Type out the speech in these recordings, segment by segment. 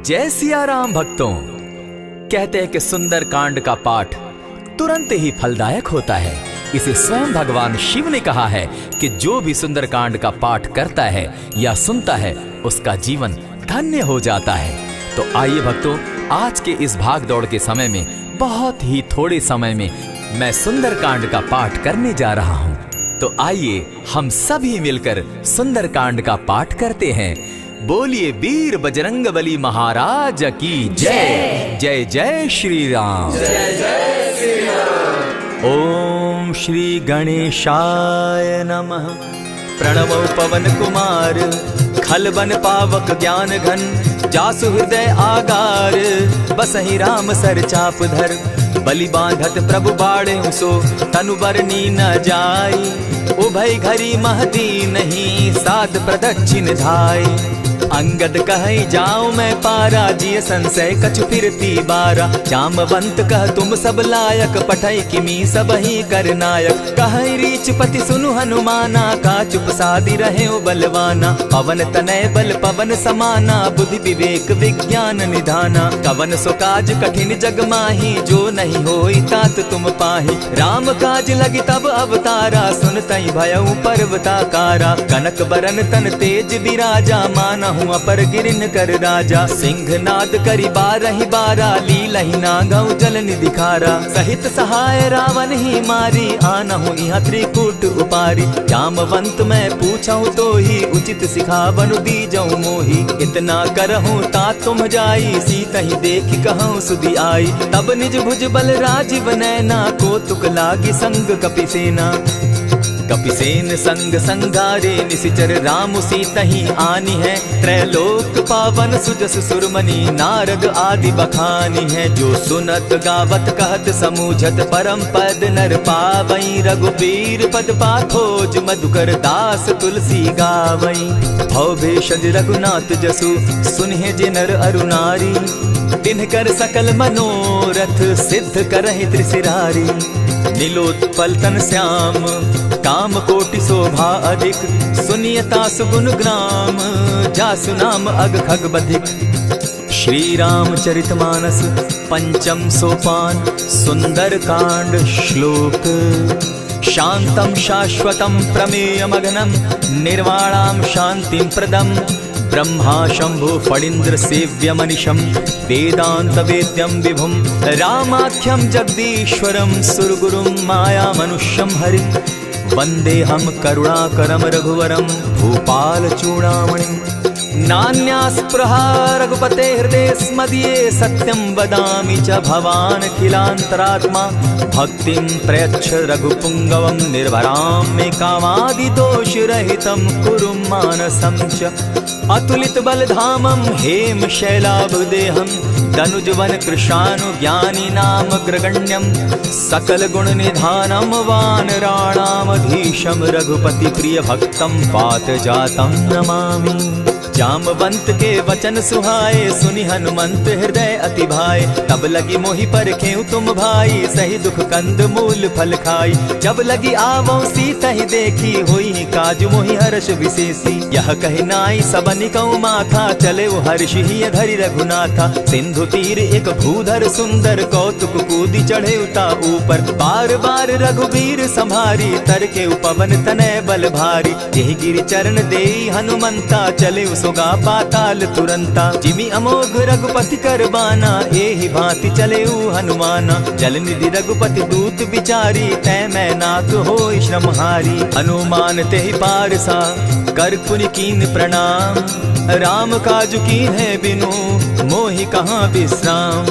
जय सिया राम भक्तों। कहते हैं कि सुंदर कांड का पाठ तुरंत ही फलदायक होता है। इसे स्वयं भगवान शिव ने कहा है कि जो भी सुंदर कांड का पाठ करता है या सुनता है उसका जीवन धन्य हो जाता है। तो आइए भक्तों, आज के इस भाग दौड़ के समय में बहुत ही थोड़े समय में मैं सुंदर कांड का पाठ करने जा रहा हूँ। तो आइए हम सभी मिलकर सुंदर कांड का पाठ करते हैं। बोलिए वीर बजरंगबली महाराज की जय। जय जय श्री राम। जय जय श्री राम। ओम श्री गणेशाय नमः। प्रणवो पवन कुमार, खलबन पावक ज्ञान घन, जासु हृदय आगार, बसहि राम सर चाप धर, बलि बांधत प्रभु बाढ़े सो, तनु बरनी न जाई, उभय घरी महती नहीं, साध प्रदक्षिण धाई। अंगद कहे जाओ मैं पारा, जिय संशय कछु फिरती बारा, जामवंत कह तुम सब लायक, पठै किमी सब ही कर नायक, कहे रीच पति सुनु हनुमाना, का चुप सादी रहे बलवाना, पवन तनय बल पवन समाना, बुद्धि विवेक विज्ञान निधाना, कवन सो काज कठिन जग माही, जो नहीं होई तात तुम पाही, राम काज लगी तब अवतारा, सुनतई भयउ पर्वताकारा, कनक बरन तन तेज विराजा, मानहु अपर गिरिन कर राजा, सिंहनाद करि बारहि बारा, लीलहि नागौ जल निधि खारा, सहित सहाय रावण ही मारी, आनहु इहाँ त्रिकूट उपारी, जामवंत मैं पूछऊं तो ही, उचित सिखावनु दीजऊं मोही, इतना करहूं तात तुम जाई, सीतहि देखि कहूं सुधि आई, तब निज भुज बल राजीव नैना, कौतुक लागी संग कपिसेना, कपिसेन संग संगारे, निशिचर राम सीतहि आनी है, त्रैलोक पावन सुजस सुरमणि, नारद आदि बखानी है, जो सुनत गावत कहत समूझत, परम पद नर पावई, रघुबीर पद पाथोज, मधुकर दास तुलसी गावई, भव भेषज रघुनाथ जसु, सुनहि जे नर अरु नारी, तिनकर सकल मनोरथ, सिद्ध करहि त्रिशिरारी, नीलोत्पल तन श्याम, काम कोटि शोभा अधिक, सुनियता सुगुण ग्राम, जासु नाम अग खग बधिक। श्री रामचरितमानस पंचम सोपान, सुंदर कांड श्लोक। शांतम शाश्वतम प्रमेयमघनम, निर्वाणाम शांतिम प्रदम, ब्रह्मा शंभु फणीन्द्र सेव्य मनिशम, वेदांत वेद्यम विभुम, रामाख्यम जगदीश्वरम, सुरगुरुम माया मनुष्यम हरि, वंदे हम करुणाकरम रघुवरम, भूपाल चूड़ामणि, नान्यास्पृहा रघुपते हृदय स्मदीये, सत्यं वदामि च भवान् खिलान्तरात्मा, भक्तिं प्रयच्छ रघुपुंगवं, निर्भरां मे कामादिदोषरहितं, कुरु मानसं च अतुलित बलधामं, हेम शैलाभदेहं, दनुजवन कृशानु ज्ञानी नाम ग्रगण्यं, सकल गुण निधानं, वानराणामधीशं, रघुपति प्रिय भक्तं, वात जातं नमामि। जामवंत के वचन सुहाए, सुनि हनुमंत हृदय अति भाए, तब लगी मोहि परखेउ तुम भाई, सही दुख कंद मूल फल खाई, जब लगी आवो सीतहि देखी, होई काज मोहि हर्ष विशेषी, यह कहि नाई सबनि कहु माथा, चले वो हर्ष ही धरि रघुनाथा, सिंधु तीर एक भूधर सुंदर, कौतुक कूदी चढ़े उता ऊपर, बार बार रघुबीर संभारी, तर के पवन तनय बल भारी, यही गिरि चरण देई हनुमंता, चले सोगा पाताल तुरंता, जिमि अमोघ रघुपति कर बाना, एहि भांति चले हनुमाना, जल निधि रघुपति दूत बिचारी, तै मैं नाथ होई श्रमहारी, हनुमान तेहि पारसा, कर पुनि कीन प्रणाम, राम काज कीन है बिनु, मोहि कहाँ विश्राम,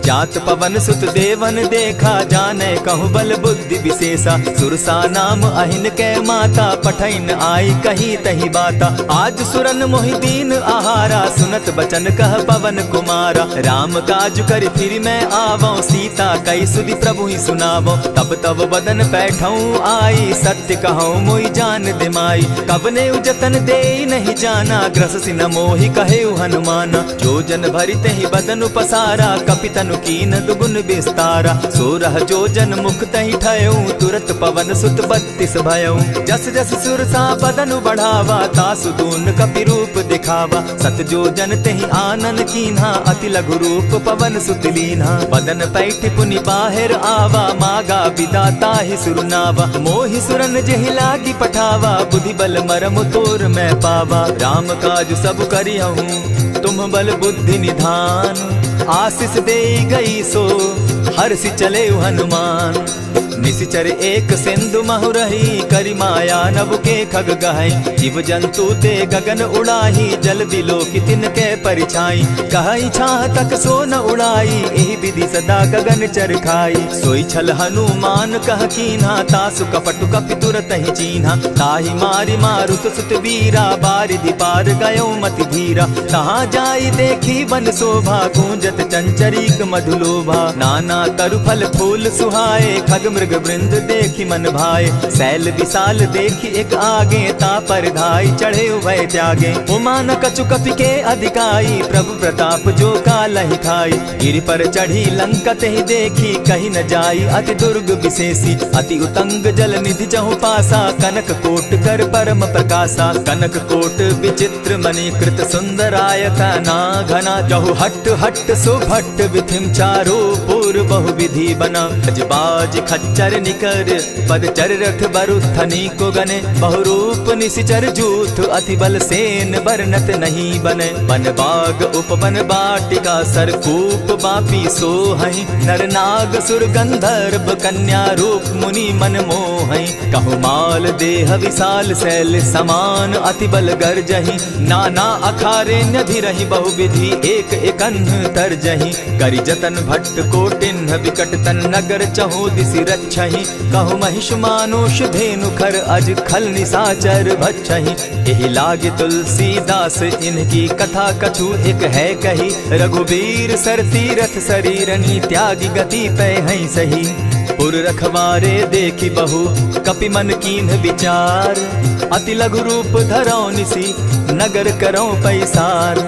जात पवन सुत देवन देखा, जाने कहु बल बुद्धि विशेषा, सुरसा नाम अहिन कै माता, पठैन आई कही तही बाता, आज सुरन मोहि दीन आहारा, सुनत बचन कह पवन कुमारा, राम काज कर फिर मैं आवो, सीता कई सुधि प्रभु ही सुनावो, तब तब बदन बैठऊं आई, सत्य कहूँ मोहि जान दिमाई, कबने उजतन दे नहीं जाना, ग्रस सिन मोहि कहे हनुमाना, जो जन भरित ही बदन पसारा, कपितन धनु कीन दुगुन विस्तारा। 16 जोजन मुख तहि ठयऊ, तुरत पवन सुत 32 भयऊ। जस जस सुरसा बदन बढ़ावा, तासु दून कपि रूप दिखावा। 7 जोजन तेहि आनन कीन्हा, अति लघु रूप पवन सुत लीन्हा। बदन पैठ पुनि बाहिर आवा, मागा विदाता ही सुरनावा। मोहि सुरन जेहि लागी पठावा, बुद्धि बल मरम तोर मैं पावा। राम काज सब करिहूँ तुम बल बुद्धि निधान, आशीष दे गई सो हर्षि चले हनुमान। निशिचर एक सिंधु महु रही, करि माया नभ के खग गहई। जीव जंतु ते गगन उड़ाही, जल बिलो की तिनके परिछाई। कहई छाह तक सो न उड़ाई, एहि विधि सदा गगन चर खाई। सोई छल हनुमान कह कीन्हा, तासु कपटु कपि तुरत ही चीन्हा। ताहि मारि मारुत सुत वीरा, बारिधि पार गयो मति धीरा। तहाँ जाई देखी वन शोभा, गूंजत चंचरीक मधुलोभा। नाना तरु फल फूल सुहाए, खग मृग वृंद देखी मन भाए। सैल विशाल देखी एक आगे, ता पर धाई चढ़े उभय त्यागे। उमान कछु कपि के अधिकाई, प्रभु प्रताप जो कालहि खाई। गिरि पर चढ़ी लंका तेहि देखी, कही न जाई अति दुर्ग विशेषी। अति उतंग जल निधि जहु पासा, कनक कोट कर परम प्रकाशा। कनक कोट विचित्र मणि कृत सुंदरायत ना घना। जहु हट हट सुभट विधिम चारो पूर बहु विधि बना। बाज खच्चर निकर पद चर रथ बरुथनी को गने। बहुरूप निशिचर जूथ अति बल सेन बरनत नहीं बने। वन बाग उपवन बाटिका सरकूप बापी सोहई। नर नाग सुर गंधर्व कन्या रूप मुनि मन मोहई। कहु माल देह विशाल शैल समान, अति बल गर्जही। नाना अखारे नधिरहि बहुविधि, एक एकन्ह तरजही। करि जतन भट्ट कोटिन्ह विकट तन नगर चहु दिसि रक्षहि। कहु महिष मानुष धेनु खर, अज खल निशाचर भक्षहि। एहि लागे तुलसीदास इनकी कथा, कछु एक है कही। रघुबीर सर तीरथ शरीरनी, त्यागी गति पै हई सही। पुर रखवारे देखी बहु, कपि मन कीन्ह विचार। अति लघु रूप धरौ निसी, नगर करौ पैसार।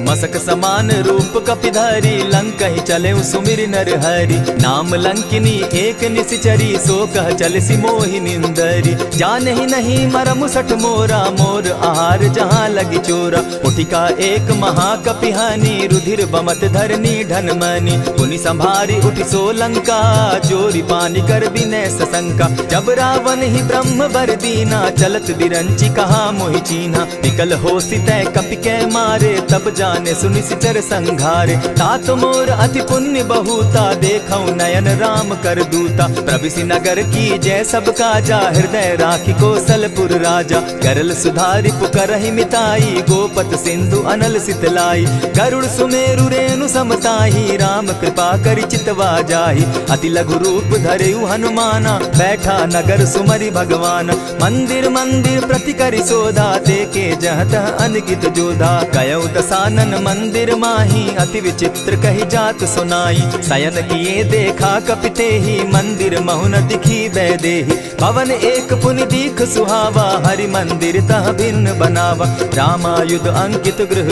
मसक समान रूप कपिधारी, लंकहि चले सुमिर नर हरि। नाम लंकिनी एक निशिचरी, सो कह चल सी मोहि निंदरी। जानहि नहीं मरम सठ मोरा, मोर आहार जहाँ लगी चोरा। उठिका एक महाकपिहानी, रुधिर बमत धरनी ढन मनी। पुनि संभारी उठि सो लंका, चोरी पानी कर बिनै सशंका। जब रावण ही ब्रह्म बर दीना, चलत बिरंची कहा मोहि चीन्हा। निकल होसी तै कपि कै मारे, तब जाने सुनिशिचर संघारे। तात मोर अति पुण्य बहुता, देखौ नयन राम कर दूता। प्रविशि नगर की जय सब काजा, हृदय राखी कौशलपुर राजा। गरल सुधारि पुकरहि मिताई, गोपत सिंधु अनल सितलाई। गरुड़ सुमेरु रेणु समताही, राम कृपा करि चितवा जाहि। अति लघु रूप धरेउ हनुमाना, बैठा नगर सुमरि भगवान। मंदिर मंदिर प्रति करि सोधा, देखे जह तह अनगित जोधा। कयौ दसानन मंदिर माही, अति विचित्र कही जात सुनाई। शयन किए देखा कपिते ही, मंदिर महु न दिखी बैदेही। भवन एक पुनि दीख सुहावा, हरि मंदिर तह भिन्न बनावा। रामायुध अंकित गृह,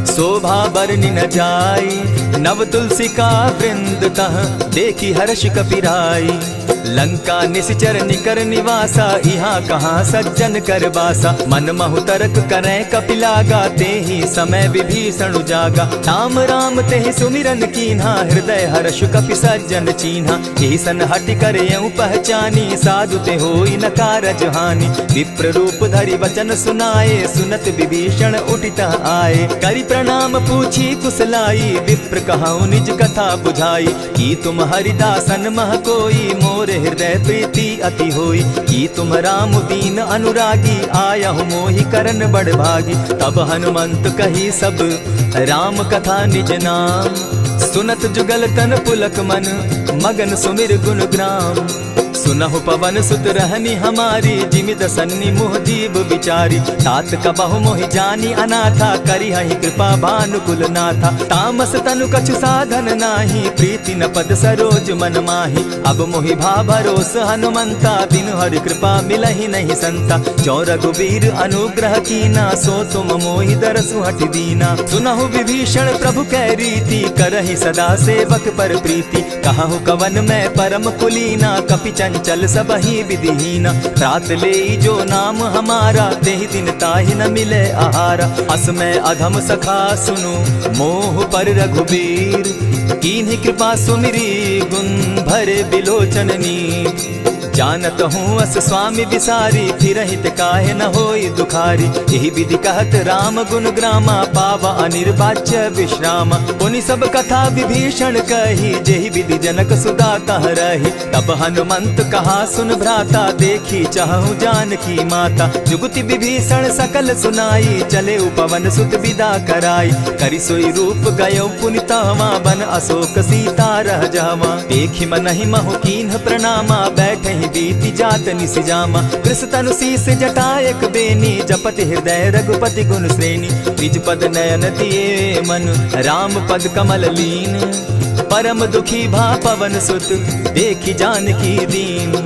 शोभा बरनि न जाई। नव तुलसी का वृंद तह, देखी हर्ष कपिराई। लंका निशिचर निकर निवासा, यहाँ कहाँ सज्जन कर बासा। मन महु तरक करै कपिलागा, तेहि समय विभीषण जागा। राम राम तेहि सुमिरन कीन्हा, हृदय हर्ष कपि सज्जन चीन्हा। एहि सन हटि करयउ पहचानी, साधु ते होई न कारज हानि। विप्र रूप धरि वचन सुनाए, सुनत विभीषण उठित आए। करि प्रणाम पूछी कुशलाई, विप्र कहौ निज कथा बुझाई। की तुम हरिदासन मह कोई, मोर हृदय प्रीति अति होई। की तुम राम दीन अनुरागी, आयहु मोहि करन बड़ भागी। तब हनुमंत कही सब राम कथा निज नाम, सुनत जुगल तन पुलक मन, मगन सुमिर गुण ग्राम। सुनहु पवन सुत रहनी हमारी, जिमि दसन्नी मुह जीव बिचारी। तात कबहु मोहि जानी अनाथा, करी हहि कृपा भानुकुल नाथा। तामस तनु कछु साधन नाही, प्रीति न पद सरोज मन माही। अब मोहि भा भरोस हनुमंता, बिनु हरि कृपा मिलहि नहीं संता। जो रघुबीर अनुग्रह कीना, सो तुम मोहि दरसु हटि दीना। सुनहु विभीषण प्रभु कै रीति, करहि सदा सेवक पर प्रीति। कहु कवन मैं परम कुलीना, कपि चंचल सबहि विधिहीना। रात ले जो नाम हमारा, तेहि दिन ताहि न मिले आहारा। अस मैं अधम सखा सुनु, मोह पर रघुबीर। कीन्ही कृपा सुमिरी, गुण भरे बिलोचन नीर। जानत हूँ अस स्वामी बिसारी, फिरहित काहे न होई दुखारी। यही विधि कहत राम गुण ग्रामा, पावा अनिर्वाच्य विश्रामा। पुनि सब कथा विभीषण कही, जेहि विधि जनक सुता कह रही। तब हनुमंत कहा सुन भ्राता, देखी चाहूँ जानकी माता। जुगति विभीषण सकल सुनाई, चले पवन सुत विदा कराई। करि सोई रूप गयो पुनि तहवा, बन अशोक सीता रह जावा। देखि मनहि महु कीन्ह प्रणामा, बैठहि बीति जात निसिजामा। कृष तनु शीस जटायक बेनी, जपति हृदय रघुपति गुण श्रेणी। निज पद नयन दिए मन, राम पद कमल लीन। परम दुखी भा पवन सुत, देखि जानकी दीन।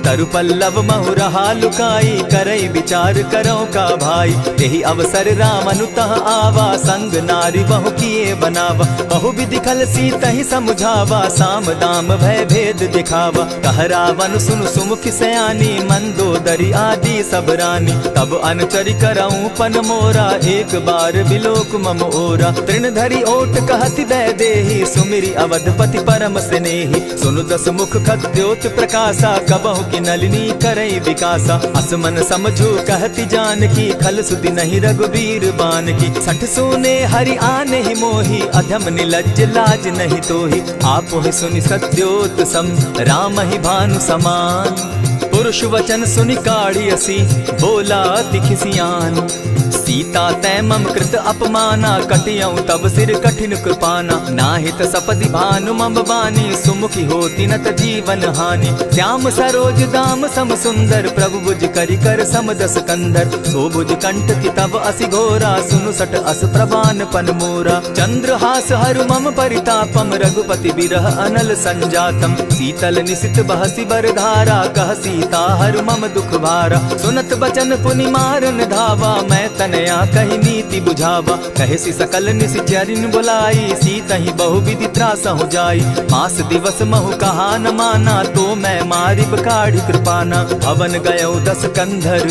तरु पल्लव महु रहा लुकाई, करई विचार करो का भाई। यही अवसर राम अनुतः आवा, संग नारी बहु किए बनावा। बहु विधि खल सीतहि समुझावा, साम दाम भय भेद दिखावा। कह रावण सुनु सुमुखि सयानी, मंदोदरी आदि सब रानी। तब अनुचरि करऊं पन मोरा, एक बार बिलोक मम ओरा। तृण धरि ओट कहति वैदेही, सुमिरि अवधपति परम स्नेही। सुनु दस मुख खद्योत प्रकाशा, कबहु की नलिनी करई विकासा। असमन समझो कहति जानकी, खल सुधि नहीं रघुबीर बान की। सठ सोने हरि आने ही मोही, अधम निलज्ज लाज नहीं तोही। आप ही सुनि सत्योत सम, राम ही भानु समान। पुरुष वचन सुनि काढ़ियसी, बोला अति खिसियान। सीता तै मम कृत अपमाना, कटियऊं तब सिर कठिन कृपाना। नाहित सपदि भानु मम बानी, सुमुखी होती नत जीवन हानि। श्याम सरोज दाम सम सुंदर, प्रभु भुज करि कर सम दस कंधर। सो भुज कंठ की तब असि घोरा, सुनु सट अस प्रवान पन मोरा। चंद्रहास हरु मम परितापम, रघुपति बिरह अनल संजातम। शीतल निशित बहसी बरधारा, कह सीता हरु मम दुख भारा। सुनत बचन पुनि मारन धावा, मैं तनया कही नीति बुझावा। कहेसी सकल निशिचरिन बुलाई, सीतहि बहु विधि त्रास हो जाई। मास दिवस महु कहा न माना, तो मैं मारिब काढ़ी कृपाना। भवन गयो दस कंधर,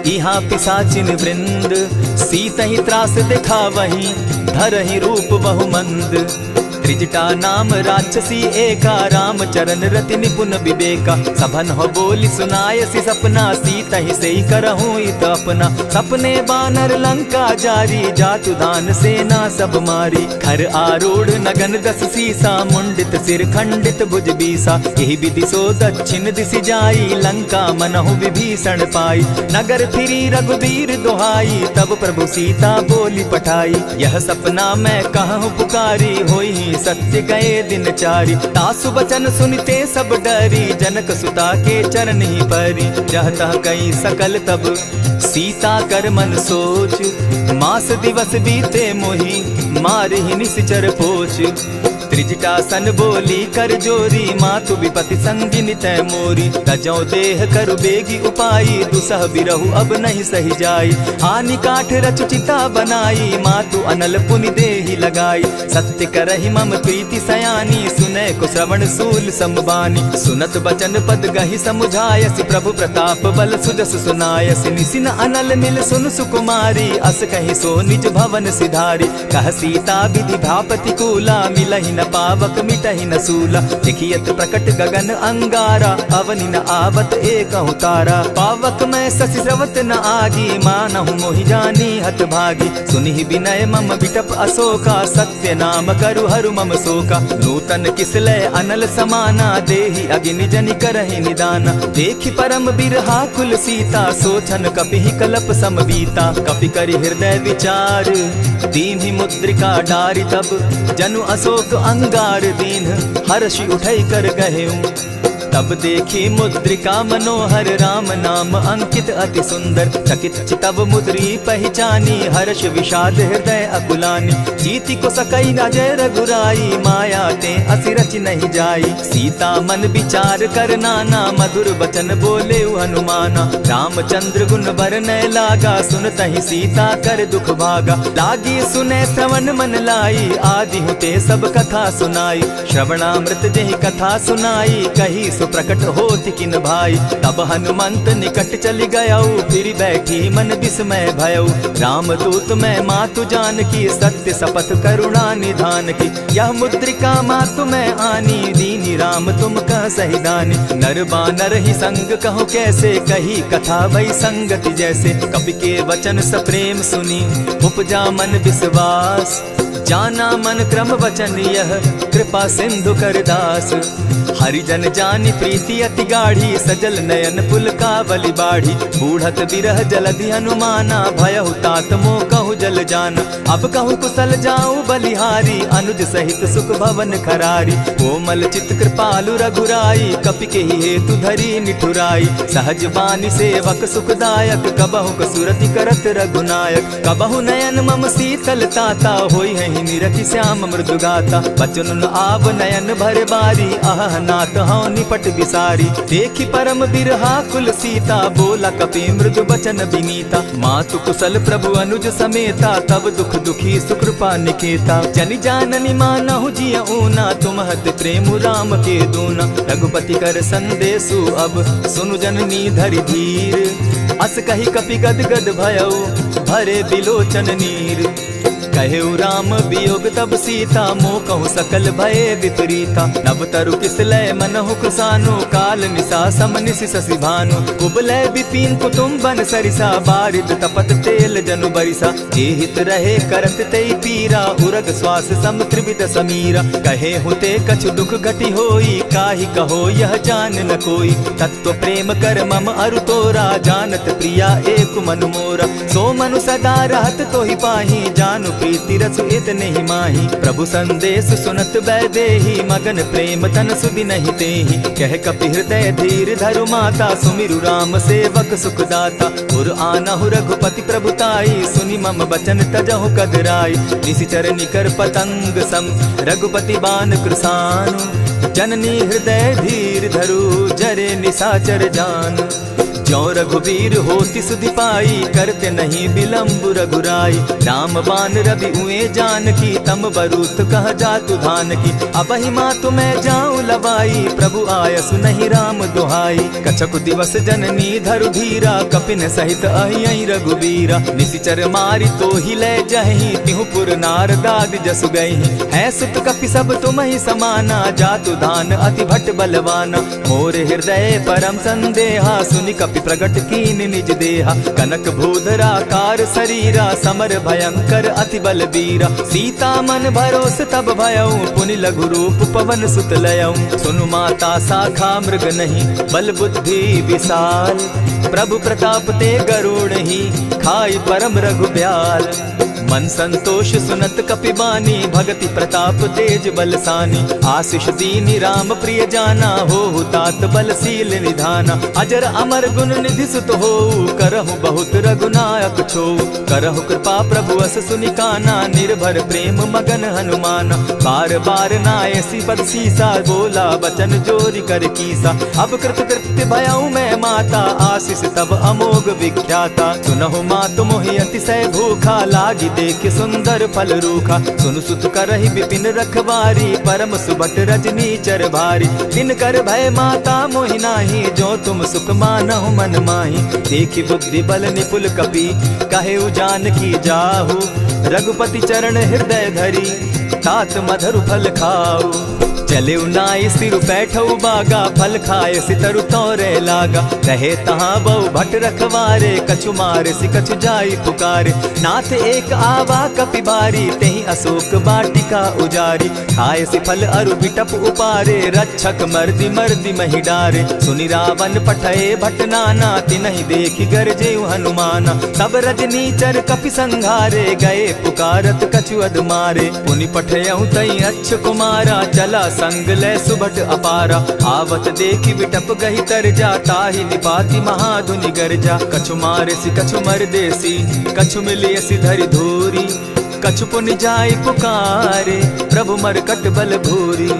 इहाँ पिशाचिन वृंद। सीतहि त्रास दिखावहि, धरहि रूप बहु मंद। त्रिजटा नाम राक्षसी एका, राम चरण रति निपुण विवेका। सभन हो बोली सुनायसी सपना, सीतहि सेई करहूँ इत अपना। सपने बानर लंका जारी, जातु दान सेना सब मारी। खर आरूढ़ नगन दस सीसा, मुंडित सिर खंडित भुज बीसा। यही विधि सो दक्षिण दिशि जाई, लंका मनहु विभीषण पाई। नगर फिरी रघुबीर दुहाई, तब प्रभु सीता बोली पठाई। यह सपना मैं कहूँ पुकारी, होई सत्य गए दिन चारी। तासु बचन सुनते सब डरी, जनक सुता के चरण ही परी। जहता कई सकल तब सीता कर मन सोच, मास दिवस बीते मोही, मार ही निश्चर पोच। त्रिजटा सन बोली कर जोरी, मातु विपति संगिनी तै मोरी। तजौ देह करु बेगी उपाई, दुसह बिरहु अब नहीं सही जाई। हानि काठ रच चिता बनाई, मातु अनल पुनि देहि लगाई। सत्य करहि मम प्रीति सयानी, सुनै को श्रवण सूल संबानी। सुनत बचन पद गहि समुझायसि, प्रभु प्रताप बल सुजस सुनायसि। निसिन अनल मिल सुन सुकुमारी, अस कहि सो निज भवन सिधारी। कह सीता विधि भापति कूला, मिलहि न पावक मिटहि न सूला। देखियत प्रकट गगन अंगारा, अवनि न आवत एकहु तारा। पावक मैं शशि स्रवत न आगी, मानहु मोहि जानी हत भागी। सुनिहि विनय मम विटप अशोका, सत्य नाम करु हरु मम शोका। नूतन किसलय अनल समाना, देहि अगिनि जनि करहि निदाना। देखि परम बिरहा कुल सीता, सोचन कपिहि कलप सम बीता। कपि करि हृदय विचार, दीन्हि मुद्रिका डारि। तब जनु अशोक अंगार दीन, हर्षि उठै कर गहेऊ। तब देखी मुद्रिका मनोहर राम नाम अंकित अति सुंदर। चकित चितव मुद्री पहचानी हर्ष विषाद हृदय अकुलानी। जीति को सकई न जय रघुराई माया ते असि रच नहीं जाई। सीता मन विचार कर नाना मधुर बचन बोले हनुमाना। रामचंद्र गुण बरनय लागा सुनतहि सीता कर दुख भागा। लागी सुने श्रवण मन लाई आदि होते सब कथा सुनाई। श्रवणामृत जहि कथा सुनाई कही सो प्रकट होत किन भाई। तब हनुमंत निकट चली गयऊ फिर बैठी मन विस्मय भयऊ। राम दूत मैं मातु जान की सत्य शपथ करुणा निधान की। यह मुद्रिका मातु मैं आनी दीनी राम तुम कह सही दानी। नर बानर ही संग कहूँ कैसे कही कथा वही संगति जैसे। कवि के वचन सप्रेम सुनी उपजा मन विश्वास। जाना मन क्रम वचन यह कृपा सिंधु कर दास। हरिजन जानी प्रीति अति गाढ़ी सजल नयन पुलकावली बाढ़ी। बूढ़त बिरह जलधि हनुमाना भयहु तात मोह कहु जल जाना। अब कहूँ कुशल जाऊं बलिहारी अनुज सहित सुख भवन खरारी। कोमल चित कृपालु रघुराई कपि के ही हेतु धरी निठुराई। सहज बानी सेवक सुखदायक कबहु कसुरति करत रघुनायक। कबहु नयन मम शीतल ताता होई है निरखि श्याम मृदु गाता। बचन आब नयन भर बारी आह नाथ हौ निपट बिसारी। देखी परम बिरहा कुल सीता बोला कपि मृदु बचन विनीता। मातु कुशल प्रभु अनुज समेता तब दुख दुखी सुकृपा निकेता। जनि जाननि मानहु जिय ऊना तुम हत प्रेम राम के दूना। रघुपति कर संदेशु अब सुनु जननी धरि धीर। अस कही कपि गद गद भयऊ भरे बिलोचन नीर। कहेउ राम वियोग तब सीता मोह कहूँ सकल भये विपरीता। नव तरु किसलय मनहु कृसानु काल निशा सम निशि शशि भानु। कुबलय विपिन कुटुम्बन सरिसा बारिद तपत तेल जनु बरिसा। जे हित रहे करत तेई पीरा उरग श्वास सम त्रिविध समीरा। कहे हुते कछु दुख घटी होई काहि कहो यह जान न कोई। तत्व प्रेम कर मम अरु तोरा जानत प्रिया एक मनु मोरा। सो मनु सदा रहत तो ही पाही जानु प्रीति रस इतने ही माही। प्रभु संदेश सुनत बैदेही मगन प्रेम तन सुधि नहीं तेहि। कह कपि हृदय धीर धरु माता सुमिरु राम सेवक सुखदाता। उर आनहु रघुपति प्रभुताई सुनि मम बचन तजहु कदराई। निशिचर निकर पतंग सम रघुपति बान कृसानु। जननी हृदय धीर धरु जरे निशाचर जान। ज्यों रघुवीर होति सुधि पाई करते नहीं विलम्ब रघुराई। राम बान रवि उए जान की तम बरूथ कह जातु धान की। अबहि मातु मैं जाऊं लवाई प्रभु आयसु नहीं राम दुहाई। कछक दिवस जननी धरु धीरा कपिन सहित अहि रघुवीरा। निशिचर मारी तो ही ले जहि तिहु पुर नारदाद जसु गई। है सुत कपि सब तुम ही समाना जातु धान अति भट बलवाना। मोर हृदय परम संदेहा सुनि कपि प्रगट कीन निज देहा। कनक भूधरा कार शरीरा समर भयंकर अति बलबीरा। सीता मन भरोस तब भयऊ पुनि लघु रूप पवन सुत लयऊ। सुनु माता शाखा मृग नहीं बल बुद्धि विशाल। प्रभु प्रताप ते गरुड़ ही खाई परम रघुब्याल। मन संतोष सुनत कपिबानी भगति प्रताप तेज बलसानी। आशीष दीनी राम प्रिय जाना हो तात बलशील निधाना। अजर अमर गुण निधि सुत हो करहु बहुत रघुनायक छो। करहु कृपा प्रभु अस सुनिकाना निर्भर प्रेम मगन हनुमाना। बार बार नायसी पद सीसा बोला बचन जोरी कर कीसा। अब कृत कृत्य भयऊ मैं माता आशीष तब अमोघ विख्याता। सुनहु मातु मोहि अतिशय भूखा लागी देख सुंदर फल रूखा। सुन सुत करहि विपिन रखवारी परम सुबट रजनी चर भारी। दिन कर भय माता मोहि नाही जो तुम सुख मानहु मन माही। देखि बुद्धि बल निपुल कपि कहेउ जानकी जाहु। रघुपति चरण हृदय धरी तात मधुर फल खाऊ। चले नाई सिर बैठऊ बागा फल खाए सितरु तोरे लागा। रहे तहाँ बहु भट रखवारे कछु मारे सि कछु जाई पुकारे। नाथ एक आवा कपि बारी तेहि अशोक बाटिका उजारी। खाए सि फल अरु बिटप उपारे रक्षक मर्दि मर्दि महि डारे। सुनि रावण पठए भट नाना तिनहि देखि गरजे हनुमाना। सब रजनी चर कपि संघारे गए पुकारत कछु अध मारे। पुनि पठयऊ तई अच्छ कुमारा चला संग ले सुभट अपारा। आवत देखी विटप गही तर जा, ताहि निपाति महाधुनि गर्जा। कछु मारेसी कछु मर देसी, कछु मिलियसी धरि धूरी। कछु पुनि जाई पुकारे, प्रभु मरकट बल भूरी।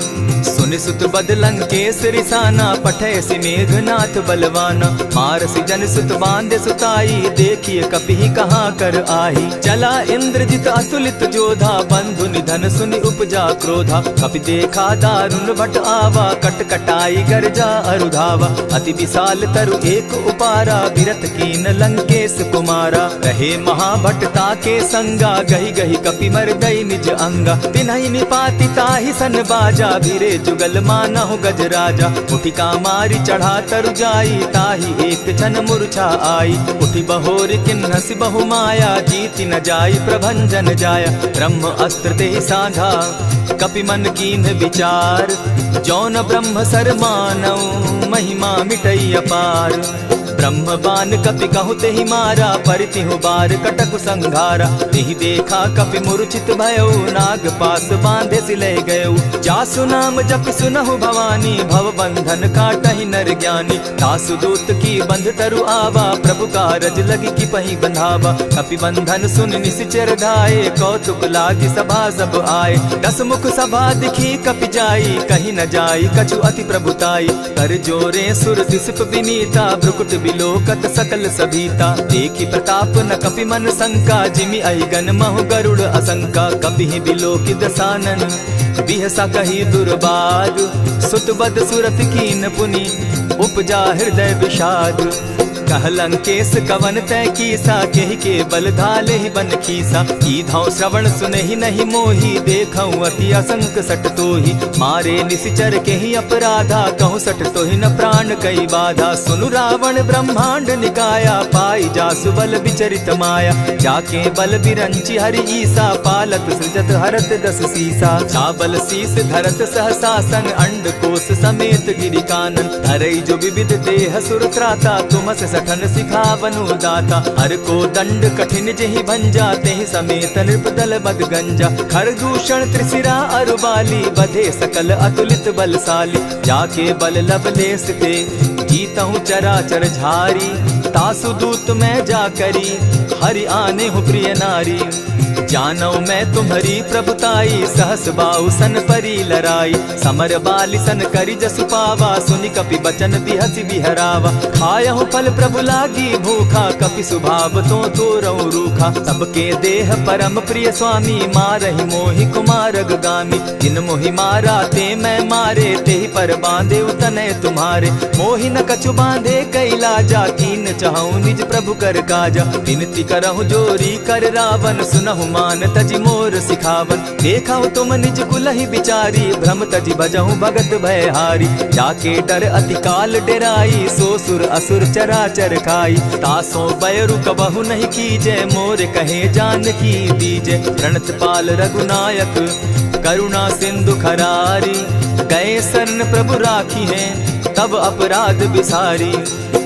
सुनि सुत बद लंकेश रिसाना, पठैसी मेघनाथ बलवाना। मारसी जन सुत बांधे सुताई, देखिए कपि कहाँ कर आही। चला इंद्रजित अतुलित जोधा, बंधु निधन सुनि उपजा क्रोधा। कपि देखा दारुण भट आवा, कट कटाई गर्जा अरुधावा। अति विशाल तरु एक उपारा, विरत कीन लंकेश कुमारा। रहे महाभटता के संगा, गही गही कपि मर गई निज अंगा। तिन्हि निपाति ताहि सन बाजा, भीरे जुगल मानहु गजराजा। उठि कामारी चढ़ा तरु जाई, ताहि एक क्षण मूर्छा आई। उठि बहोर किन्हसि बहु माया, जीति न जाई प्रभंजन जाया। ब्रह्म अस्त्र ते साधा, कपि मन कीन्ह विचार। जौन ब्रह्म सर मानऊ, महिमा मिटई अपार। ब्रह्म बान कपि कहु तेहि मारा, परितिहु बार कटकु संघारा। तेहि देखा कपि मूर्छित भयउ, नाग पास बांधे सिले गयउ। जासु नाम जपि सुनहु भवानी, भव बंधन काटहि नर ज्ञानी। तासु दूत की बंध तरु आवा, प्रभु कारज लगी कि पहि बंधावा। कपि बंधन सुन निसिचर धाये, कौतुक लागी सभा सब आए। 10 मुख सभा दिखी कपि जाई, कहीं न जाई कछु अति प्रभुताई। कर जोरे सुर दिसप विनीता, भ्रुकुट बिलोकत सकल सभीता। देखी प्रताप न कपि मन शंका, जिमि अहिगन महु गरुड़ असंका। कपि बिलोकि दसानन, बिहसा कही दुर्बाद। सुत बद सुरत कीन पुनि, उपजा हृदय विषाद। कह लंकेश कवन तय कीसा, केहि के बल धाले ही बन खीसा। कीधौ श्रवण सुनहि नहीं मोही, देखऊं अति असंक सट तोही। मारे निसिचर केहि अपराधा, कहूँ सट तोहि न प्राण कई बाधा। सुनु रावण ब्रह्मांड निकाया, पाई जासु बल विचरित माया। जाके बल बिरंची हरि ईसा, पालत सृजत हरत 10 सीसा। चाबल शीस धरत सहसासन, अंड कोश समेत गिरि कानन। धरई जो विविध देह सुर त्राता, तुमस सठन सिखावनु दाता। हर को दंड कठिन जेहि भंजा, तेहि समेत नृपदल बद गंजा। खरदूषण त्रिशिरा अरुबाली, बधे सकल अतुलित बलशाली। जाके बल लवलेस ते, जीतहु चराचर झारी। तासु दूत मैं जा करी, हरि आने हूँ प्रिय नारी। जानौ मैं तुम्हारी प्रभुताई, सहस बाहु सन परी लराई। समर बाली सन करी जसु पावा, सुनि कपि बचन बिहसि बिहरावा। खायहु फल प्रभु लागी भूखा, कपि सुभाव तो तोरऊ रूखा। सबके देह परम प्रिय स्वामी, मारहि मोहि कुमारग गामी। जिन मोहि मारा ते मैं मारे, तेहि पर बांधे उतनय तुम्हारे। मोहि न कछु बांधे कैला जा, कीन चाहूं निज प्रभु कर काजा। विनती करहु जोरी कर रावण, सुनहु मान तजि मोर सिखावन। देखा तुम निज कुलहि बिचारी, भ्रम तजि भजहु भगत भयहारी। जाके डर अति काल डेराई, सो सुर असुर चराचर खाई। तासो बैरु कबहु नहीं कीजे, मोर कहे जानकी दीजे। प्रणत पाल रघुनायक, करुणा सिंधु खरारी। गए शरण प्रभु राखी है, तब अपराध बिसारी।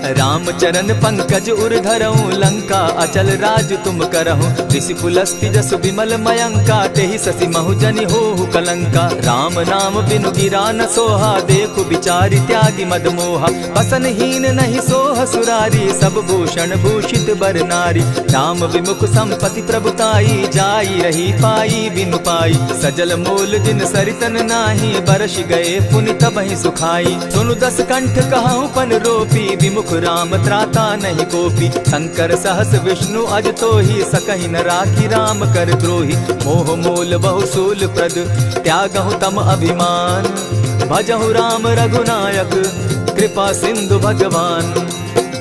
राम चरण पंकज उर धरऊं, लंका अचल राज तुम करहूं। ऋषि पुलस्ति जसु विमल मयंका, तेहि ससि महु जनि होहु कलंका। राम नाम बिनु गिरा न सोहा, देखु बिचारी त्यागी मद मोहा। बसन हीन नहीं सोह सुरारी, सब भूषण भूषित बर नारी। राम विमुख संपति प्रभुताई, जाई रही पाई बिनु पाई। सजल मोल जिन सरितन नाही, बरस गए पुनि तबहि सुखाई। सुनु 10 कंठ कहूँ पन रोपी, विमुख राम त्राता नहीं कोपी। शंकर सहस विष्णु अज तोहि, सकहि न राखी राम कर द्रोही। मोह मोल बहुसूल प्रद, त्यागहु तम अभिमान। भजहु राम रघुनायक, कृपा सिंधु भगवान।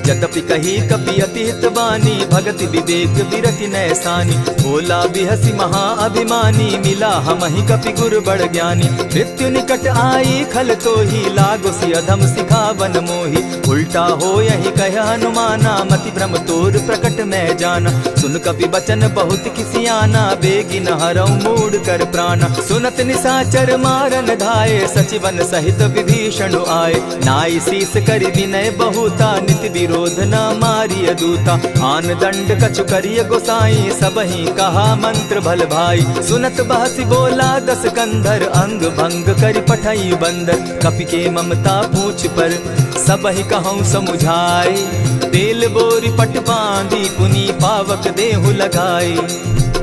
यद्यपि कही कपि अति हितवानी, भगति विवेक विरति नैसानी। बोला बिहसी महा अभिमानी, मिला हमहि कपि गुर बड़ ज्ञानी। मृत्यु निकट आई खल तोहि, लागो सि अधम सिखावन मोहि। उल्टा हो यही कह हनुमाना, मति भ्रम तोर प्रकट मैं जाना। सुन कपि बचन बहुत किसियाना, बेगी न हरऊ मूड कर प्राणा। सुनत निसाचर मारन धाये, सचिवन सहित विभीषण आए। नाई शीस करि विनय बहुता, नित विरोध क्रोध न मारिय दूता। आन दंड कछु करिय गोसाई, सबहि कहा मंत्र भल भाई। सुनत बहसी बोला दस कंधर, अंग भंग करि पठई बंदर। कपि के ममता पूछ पर, सबहि कहूँ समुझाई। तेल बोरी पट बांधी, पुनि पावक देहु लगाई।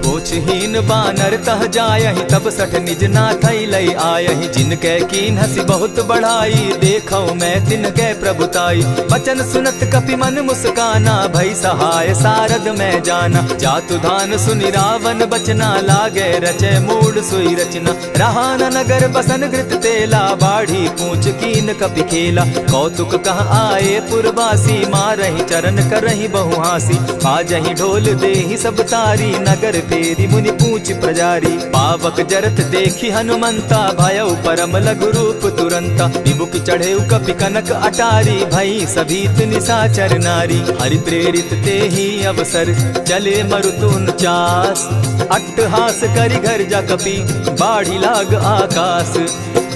पूछहीन बानर तह जायहि, तब सठ निज नाथई लई आयहि। जिनके कीन हसी बहुत बढ़ाई, देखौ मैं तिनके प्रभुताई। बचन सुनत कपि मन मुस्काना, भई सहाय सारद मैं जाना। जातु धान सुनि रावण बचना, लागे रचे मूड सोई रचना। रहा न नगर बसन घृत तेला, बाढ़ी पूछ कीन कपि खेला। कौतुक कह आए पुरवासी, मारहि चरण करहि बहु हासी। बाजहि ढोल देहि सब तारी, नगर तेरी मुनि पूछ प्रजारी। पावक जरत देखी हनुमंता, भयउ परम लघु रूप तुरंता। विमुख चढ़े कपि कनक अटारी, भई सभीत निशाचर नारी। हरि प्रेरित ते ही अवसर, चले मरुतुन चास। अट्टहास करि घर जा कपि, बाढ़ी लाग आकाश।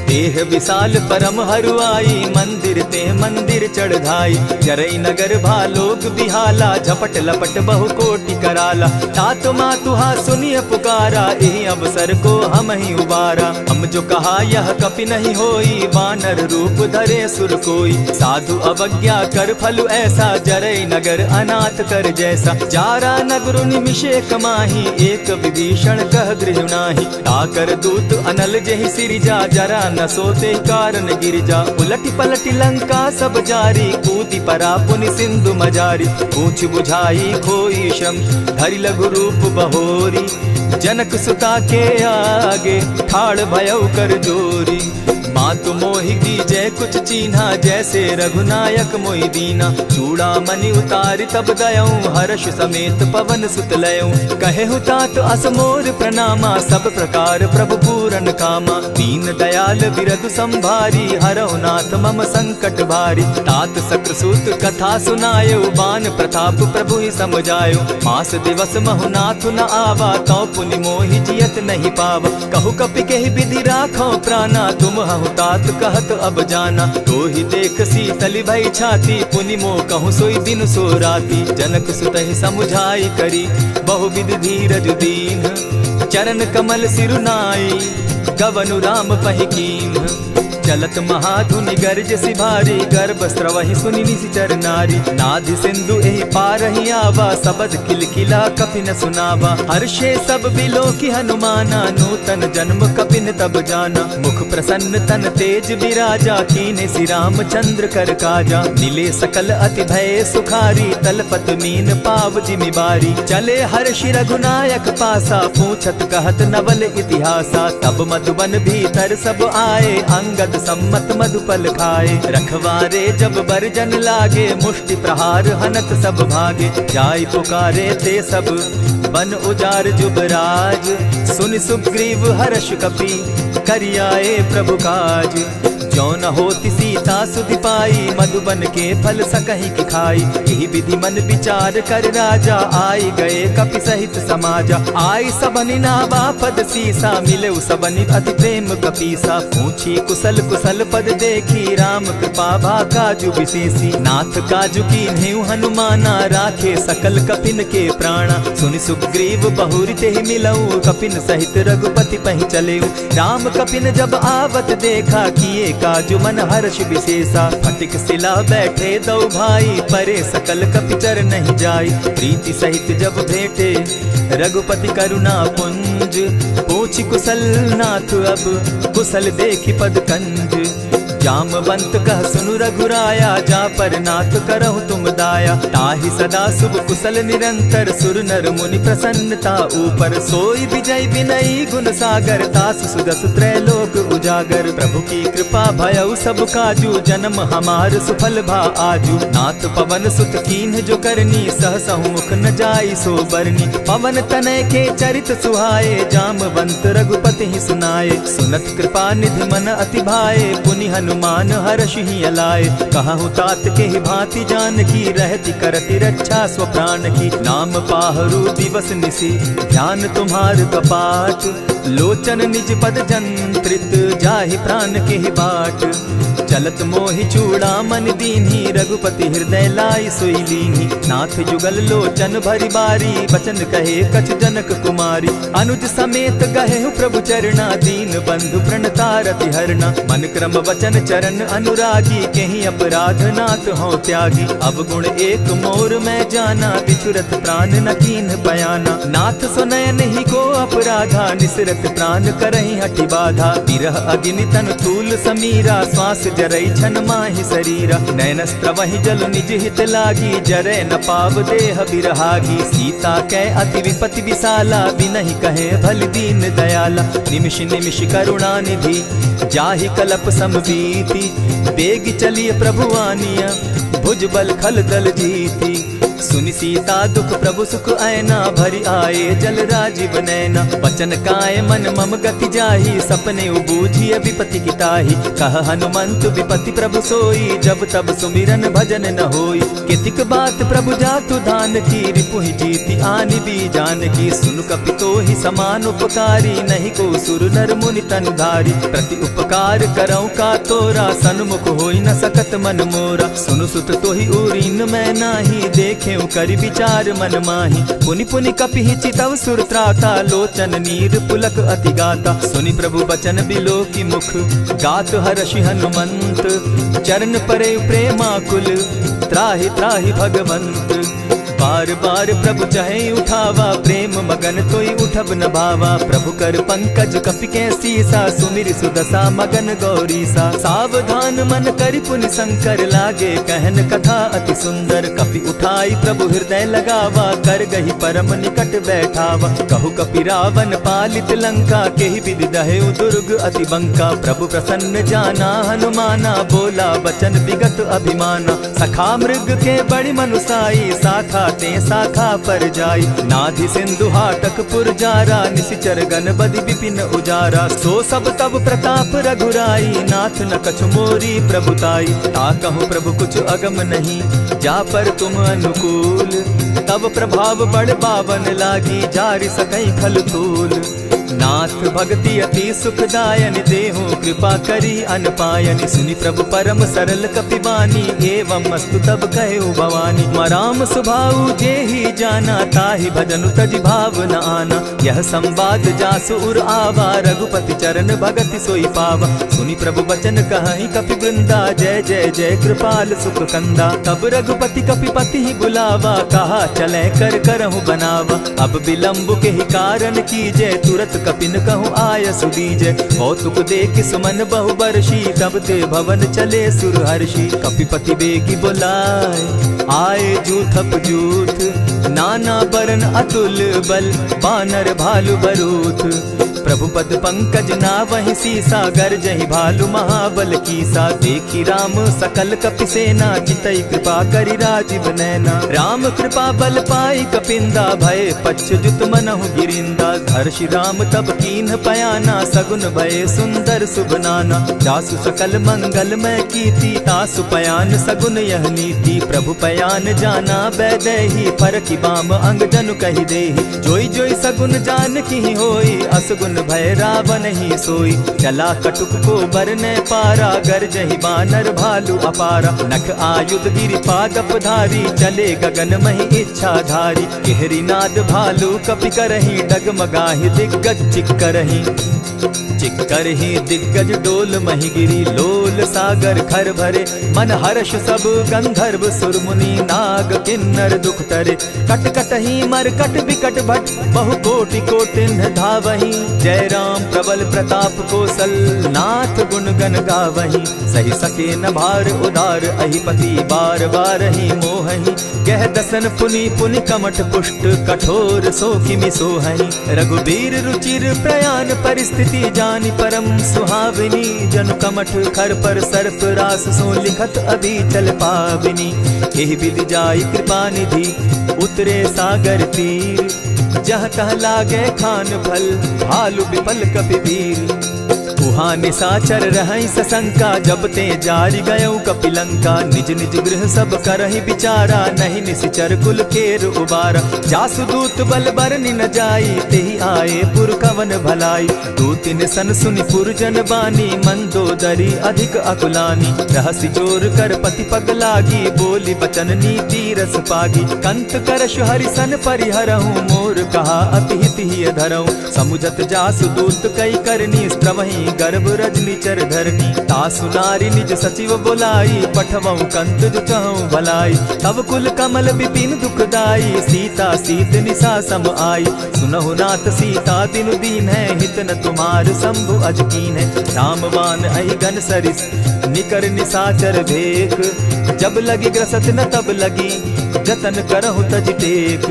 देह विशाल परम हरुआई, मंदिर ते मंदिर चढ़ाई। जरई नगर भालोक बिहाला, झपट लपट बहु कोटि कराला। तात मातुहा सुनिय पुकारा, एहि अवसर को हम ही उबारा। हम जो कहा यह कपि नहीं होई, वानर रूप धरे सुर कोई। साधु अवज्ञा कर फल ऐसा, जरई नगर अनाथ कर जैसा। जारा नगर निमिषे कमाही, एक विभीषण कह गृह नाही। ताकर दूत अनल जेहि सिरिजा, जरा न सोते कारण गिरिजा। उलटी पलटी लंका सब जारी, कूदी परा पुनि सिंधु मजारी। पूछ बुझाई खोई श्रम, धरि लघु रूप बहोरी। जनक सुता के आगे, ठाड़ भयउ कर जोरी। मातु मोहि दीजै कुछ चीन्हा, जैसे रघुनायक मोहि दीना। चूड़ा मणि उतारि तब दयऊं, हर्ष समेत पवन सुत लयऊं। कहे तात असमोर प्रणामा, सब प्रकार प्रभु पूरन कामा। दीन दयाल बिरदु संभारी, हरहु नाथ मम संकट भारी। तात सक्रसूत कथा सुनायो, बान प्रताप प्रभु ही समझायो। मास दिवस महु नाथ न आवा, तौ पुनि मोहि जियत नहीं पावा। कहु कपि केहि विधि राखो प्राणा, तुम हहु तात कहत अब जाना। तो ही देख शीतल भई छाती, पुनि मो कहूँ सोई दिन सो राती। जनक सुतहि समुझाई करी, बहुविध धीरज दीन। चरण कमल सिरुनाई, गवनु राम पहि कीन। चलत महाधुनि गर्ज सिभारी, गर्भ स्रवहि सुनि निशिचर नारी। नाधि सिंधु एहि पारहि आवा, सबद किलकिला कपि न सुनावा। हर्षे सब बिलोकी हनुमाना, नूतन जन्म कपिन तब जाना। मुख प्रसन्न तन तेज विराजा, कीने श्री रामचंद्र कर काजा। मिले सकल अति भय सुखारी, तलपत मीन पाव जिमि बारी। चले हर्षि रघुनायक पासा, पूछत कहत नवल इतिहासा। तब मधुबन भीतर सब आए, अंगद सम्मत मधुपल खाए। रखवारे जब बरजन लागे, मुष्टि प्रहार हनत सब भागे। जाय पुकारे ते सब, बन उजार जुबराज। सुनि सुग्रीव हर्ष कपि, करियाए प्रभु काज। जो न होती सीता सुधि पाई, मधुबन के फल सकहि की खाई। यही विधि मन विचार कर राजा, आई गए कपि सहित समाजा। आई सबनि नावा पद सीसा, मिले सबनि अति प्रेम कपीसा। पूछी कुशल कुशल पद देखी, राम कृपा भा काजु विशेषी। नाथ काजु कीन्हेउ हनुमाना, राखे सकल कपिन के प्राणा। सुनि सुग्रीव बहुरि तेहि मिलऊ, कपिन सहित रघुपति पहि चलेऊ। राम कपिन जब आवत देखा, किए काजु मन हर्ष विशेषा। फटिक सिला बैठे दो भाई, परे सकल कपिचर नहीं जाई। प्रीति सहित जब भेटे, रघुपति करुणा पुंज। पूछि कुशल नाथ अब, कुशल देखि पद कंज। जामवंत कह सुनु रघुराया, जा पर नाथ करहु तुम दाया। ताहि सदा शुभ कुशल निरंतर, सुर नर मुनि प्रसन्नता ऊपर। सोई विजय विनयी गुण सागर, तास सुदस त्रैलोक उजागर। प्रभु की कृपा भयउ सब काजू, जन्म हमार सुफल भा आजू। नाथ पवन सुत कीन्ह जो करनी, सहसहु मुख न जाई सो बरनी। पवन तनय के चरित सुहाए, जामवंत रघुपति ही सुनाए। सुनत कृपा निधि मन अति भाए, पुनि हनुमान हर्षि अलाए। कहूँ तात के ही भांति जानकी रहती करती रक्षा स्व प्राण की। नाम पाहरु दिवस निसी ध्यान तुम्हार कपाट। लोचन निज पद जंत्रित जाहि प्राण के ही बाट। चलत मोहि चूड़ामन दीन्ही रघुपति हृदय लाई सोई लीन्ही। नाथ जुगल लोचन भरी बारी बचन कहे कछ जनक कुमारी। अनुज समेत गहे प्रभु चरणा दीन बंधु प्रणतारति हरना। मन क्रम वचन चरण अनुरागी केहि अपराध नाथ हो त्यागी। अब गुण एक मोर मैं जाना बिछुरत प्राण न कीन्ह बयाना। नाथ सुनयन ही को अपराधा निसरत प्राण करहि हठि बाधा। विरह अग्नि तन तूल समीरा श्वास जरई छन माहि शरीरा। नैनस्त्र वहि जल निज हित लागी जरै न पाव देह बिरहागी। सीता कै अति विपति विशाला बिनहि कहे भल दीन दयाला। निमिष निमिष करुणा निधि जाहि कलप समबीति। बेग चलिए प्रभु आनिया भुज बल खल दल जीती। सुनि सीता दुख प्रभु सुख ऐना भरी आए जल राजीव नैना। वचन काय मन मम गति जाहि सपने बूझिए विपति की ताहि। कह हनुमंत विपति प्रभु सोई जब तब सुमिरन भजन न होई। कितिक बात प्रभु जातु धान की रिपुहि जीति आनि भी जान की। सुन कपितो ही समान उपकारी नहीं को सुर नर मुनि तन धारी। प्रति उपकार करऊँ का तोरा सन्मुख होई न सकत मन मोरा। सुनु सुत तोहि उरीन मैं नाही देखे करि विचार मन माही। पुनि पुनि कपिहि चितव सुर त्राता लोचन नीर पुलक अति गाता। सुनि प्रभु बचन बिलो की मुख गात हर्षि हनुमंत। चरण परे प्रेमाकुल त्राहि त्राहि भगवंत। बार बार प्रभु चाहे उठावा प्रेम मगन तोई उठब न भावा। प्रभु कर पंकज कपि के सीसा सुमिर सुदशा मगन गौरीसा। सावधान मन करि पुनि शंकर लागे कहन कथा अति सुंदर। कपि उठाई प्रभु हृदय लगावा कर गही परम निकट बैठावा। कहु कपि रावण पालित लंका केहि विधि दहेउ दुर्ग अति बंका। प्रभु प्रसन्न जाना हनुमाना बोला वचन विगत अभिमाना। सखा मृग के बड़ी मनुसाई शाखा ते शाखा पर जाई। नाधि सिंधु हाटक पुर जारा निशिचर गण बदि विपिन उजारा। सो सब तब प्रताप रघुराई नाथ न कछु मोरी प्रभुताई। ताकहु प्रभु कुछ अगम नहीं जा पर तुम अनुकूल। तब प्रभाव बड़ पावन लागी जारि सकई खल तूल। नाथ भक्ति अति सुखदायनि देहु कृपा करी अनपायनि। सुनि प्रभु परम सरल कपिबानी एवं मस्तु तब कहु भवानी। मराम सुभाऊ जेहि जाना ताहि भजनु तजि भाव न आना। यह संवाद जासु उर आवा रघुपति चरण भगति सोई पावा। सुनि प्रभु बचन कहि कपि वृंदा जय जय जय कृपाल सुख कंदा। तब रघुपति कपिपति ही बुलावा कहा चले कर करहु बनावा। अब विलंब के ही कारण कीजय तुरत कपिन कहूँ आय सुदीजय। कौतुक देख सुमन बहु बरसी तब ते भवन चले सुर हर्षि। कपिपति बेगी बुलाए आए जूथप जूथ। नाना बरन अतुल बल बानर भालु बरूथ। प्रभु पद पंकज ना वही सीसा गर्जहि भालु महाबल कीसा। देखी राम सकल कपि सेना चितई कृपा करि राजीव नैना। राम कृपा बल पाई कपिंदा भय पच्युत मनहु गिरिंदा। हर्षि राम तब कीन्ह पयाना सगुन भय सुंदर शुभ नाना। जासु सकल मंगलमय कीर्ति तासु पयान सगुन यह नीति। प्रभु पयान जाना बैदेही फरकि बाम अंग जनु कहि देहि। जोई जोई सगुन जान की होई असगुन भय रावण ही सोई। चला कटुक को बरने पारा गरजहि बानर भालु अपारा। नख आयुध गिरि पादप धारी चले गगन महि इच्छा धारी। केहरी नाद भालु कपि करहि डगमगाहि दिग्गज चिक्करहि। चिक्करहि दिग्गज डोल महि गिरी लोल सागर खर भरे। मन हर्ष सब गंधर्व सुर मुनि नाग किन्नर दुख तरे। कट कटहि मरकट विकट भट बहु कोटि कोटिन्ह धावहि। जय राम प्रबल प्रताप कौशल नाथ गुण गण गावहि। सही सके न भार उदार अहिपति बार बार ही मोहहि। कह दसन पुनि पुनि कमठ पुष्ट कठोर सो किमि सोहहि। रघुबीर रुचिर प्रयाण परिस्थिति जानि परम सुहाविनी। जनु कमठ खर पर सर्प रास सो लिखत अभी चल पाविनी। एहि विधि जाई कृपा निधि उतरे सागर तीर। जह तह लागे खान भल भालु विपल कपि वीर। उहाँ निशाचर रहई सशंका, जब ते जारी गयऊ कपिलंका। निज निज गृह सब करहि विचारा, नहीं निशिचर कुल केर उबारा। जासुदूत बल बरनि न जाई, तेहि आए पुर कवन भलाई। दू तिन सन सुनि पुरजन बानी, मंदोदरी अधिक अकुलानी। रहसि जोर कर पति पग लागी, बोली बचन नीति रस पागी। कंत करश हरिसन परिहरहूँ, मोर कहा अति हित ही धरऊँ। समुझत जासुदूत कई करनी, स्त्रमहि गर्भ रजनी चर धरनी। तासु नारी निज सचिव बोलाई, पठवऊँ कंत जो कहूँ भलाई। तब कुल कमल विपिन दुखदाई, सीता सीत निशा सम आई। सुनहु नाथ सीता दिनु दीन है, हित न तुम्हार शंभु अजकीन है। रामबान अहि गन सरिस निकर निशाचर भेक, जब लगी ग्रसत न तब लगी जतन करहु तज टेक।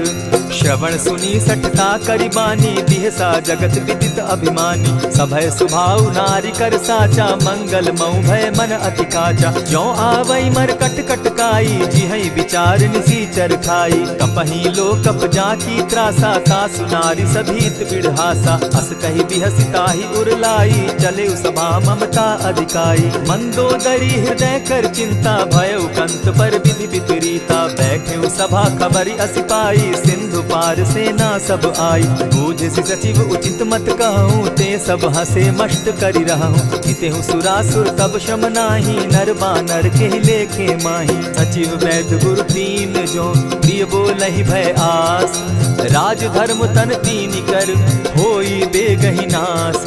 श्रवण सुनी सठता करिबानी, दिहसा जगत विदित अभिमानी। सभय सुभाव नारी कर साचा, मंगल मऊ भय मन अति काचा। जो आवई मर कट कट काई, जिहई विचार निसीचर खाई। कपही लो कप जाकी त्रासा, तासु नारी सभीत बिढ़ासा। अस कही बिहसिता ही उरलाई, चले सभा ममता अधिकाई। मंदोदरी हृदय कर चिंता, भयउ कंत पर विधि विपरीता। बैठे सभा खबरी असी पाई, सिंधु पार सेना सब आई। बूझसि सचिव उचित मत कहूँ, ते सब हसे मष्ट करि रहूँ। हितेहु सुरासुर तब शम नाही, नर बानर के लेखे माही। सचिव वैद्य गुरु तीन जो, प्रिय बोलहि भय आस। राज धर्म तन तीन कर, होई बेगहि नास।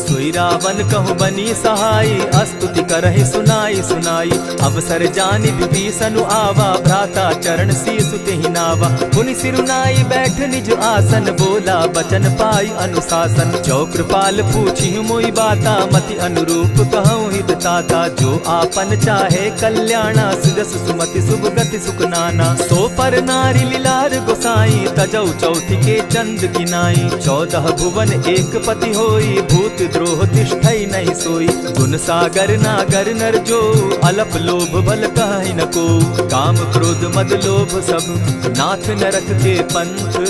सोई रावण कहूँ बनी सहाई, अस्तुति करहि सुनाई सुनाई। अवसर जानि विभीषण आवा, भ्राता चरण शीस तेहि नावा। पुनि सिरुनाई बैठ निज आसन, बोला बचन पाई अनुशासन। जो कृपाल पूछी मोई बाता, मति अनुरूप कहूँ हित ताता। जो आपन चाहे कल्याणा, सिरस सुमति शुभ गति सुख नाना। सो पर नारी लीलार गोसाई, तजौ चौथी के चंद किनाई। 14 भुवन एक पति होई, भूत द्रोह तिष्ठई नहीं सोई। गुण सागर नागर नर जो, अलप लोभ बल कहि न को। काम क्रोध मद लोभ सब, नाथ नरक के पंथ।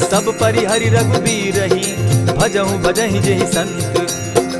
सब परिहरि रघुबीरहि, भजहु भजहि जेहि संत।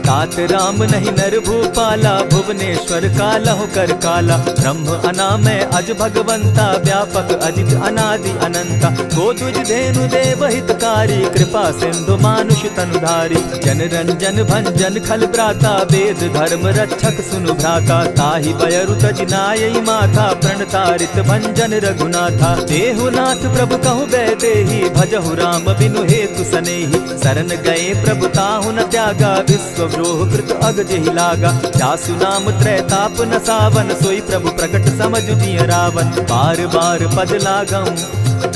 तात राम नहीं नर भूपाला, भुवनेश्वर कालहु कर काला। ब्रह्म अनामय अज भगवंता, व्यापक अजित अनादि अनंता। गोद्विज धेनु देव हितकारी, कृपा सिंधु मानुष तनुधारी। जन रंजन भंजन खल भ्राता, वेद धर्म रक्षक सुनु भ्राता। ताहि बयरु तज नायई माथा, प्रणतारित भंजन रघुनाथा। देहुनाथ प्रभु कहु बैदेहि, भजहु राम बिनु हेतु सनेहि। शरण गए प्रभु ताहु न त्यागा, विश्व द्रोह कृत अग जेहि लागा। जासु नाम त्रैताप न सावन, सोई प्रभु प्रकट समझ दिय रावण। बार बार पद लागऊं,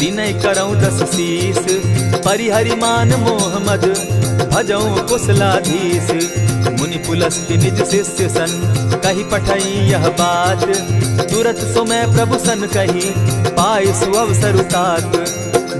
विनय करऊं दस शीस। परिहरि मान मोह मद, भजऊं कुशलाधीश। मुनि पुलस्ति निज शिष्य सन, कही पठई यह बात। तुरत सो मैं प्रभु सन कही, पाए सुअवसर तात।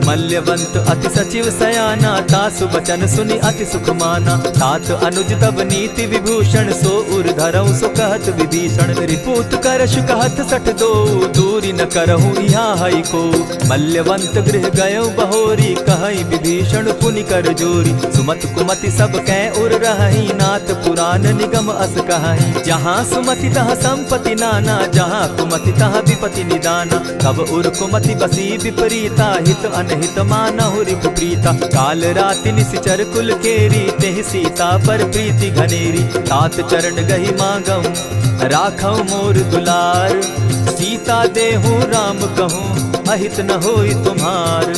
मल्यवंत अति सचिव सयाना, तासु बचन सुनि अति सुख माना। तात अनुज तब नीति विभूषण, सो उर धरऊं सो कहत विभीषण। रिपुत करश कहत सठ दो, दूरी न करहूँ यहाँ हई को। मल्यवंत गृह गयो बहोरी, कहई विभीषण पुनि कर जोरी। सुमत कुमति सब कै उर रहई, नाथ पुराण निगम अस कहई। जहाँ सुमति तहाँ संपत्ति नाना, जहाँ कुमति तहाँ विपति निदाना। तब उर कुमति बसी विपरीता, हित अनहित मानहु रिपु प्रीता। काल राति निशिचर कुल केरी, तेहि सीता पर प्रीति घनेरी। तात चरण गही मांगऊं, राखऊं मोर दुलार। सीता देहूं राम कहूं, अहित न होई तुम्हार।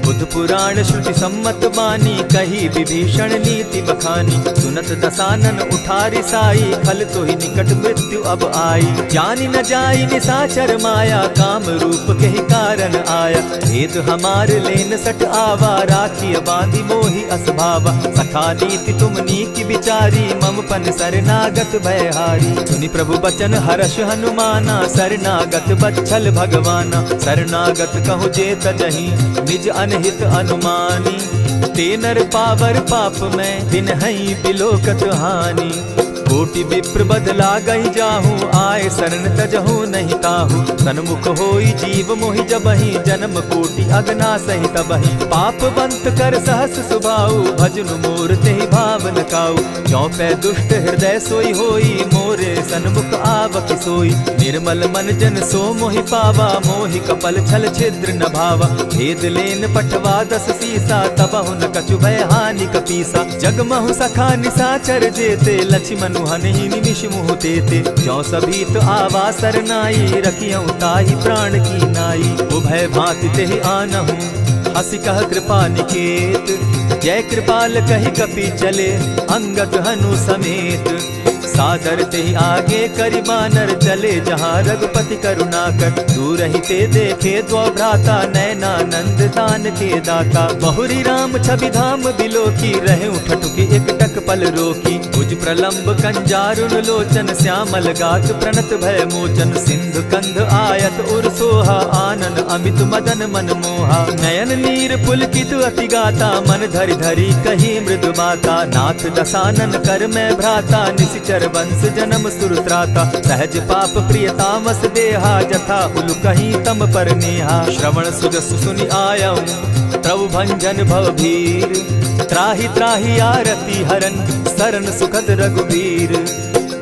बुध पुराण श्रुति सम्मत बानी, कही विभीषण नीति बखानी। सुनत दसानन उठारी साई, खल तो ही निकट मृत्यु अब आई। जानी न जाई निशाचर माया, काम रूप के ही कारण आया। भेद हमार लेन सट आवा, राखी बांधी मोहि असभावा। सखा नीति तुम नीति विचारी, मम पन शरणागत भयहारी। सुनि प्रभु बचन हर्ष हनुमाना, शरणागत बच्छल भगवाना। शरणागत कहु जे तजहि, निज अनहित अनुमानी। ते नर पावर पाप में, दिन हई बिलोकत हानि। कोटि विप्र बदला गई जाहूँ, आए शरण तजहू नहीं ताहू। सन्मुख होई जीव मोहि जबहि, जन्म कोटि अगना सही तबहि। पाप बंत कर सहस सुभाऊ, भजनु मोर तेहि भावन काऊ। जो पै दुष्ट हृदय सोई होई, मोरे सन्मुख आवक सोई। निर्मल मन जन सो मोहि पावा, मोहि कपल छल छिद्र न भावा। भेद लेन पठवा दस सीसा, तबहु न कछु भय हानि कपीसा। जगमहु सखा निसाचर जेते, लक्ष्मण हनहि निमिष मुह तेते। जो सभी तो आवा सरनाई, रखियऊ ताहि प्राण की नाई। उभय भांति तेहि आनहु, हसी कह कृपा निकेत। जय कृपाल कहि कपि चले, अंगद हनु समेत। सादर तेहि आगे करि बानर, चले जहाँ रघुपति करुणाकर। दूर ही ते देखे द्वौ भ्राता, नयनानंद दान के दाता। बहुरी राम छवि धाम बिलोकी, रहे ठठुकी एक टक पल रोकी। भुज प्रलंब कंजारुन लोचन, श्यामल गात प्रणत भय मोचन। सिंधु कंध आयत उर सोहा, आनन अमित मदन मन मोहा। नयन नीर पुलकित अति गाता, मन धरि धरि कही मृदु बाता। नाथ दसानन कर मैं भ्राता, निशिचर वंश जन्म सुरत्राता। सहज पाप प्रियतामस देहा, जथा उलु कहीं तम पर नेहा। श्रवण सुजस सुनि आयऊं, प्रभु भंजन भव भीर। त्राहि त्राहि आरती हरन, सरन सुखद रघुबीर।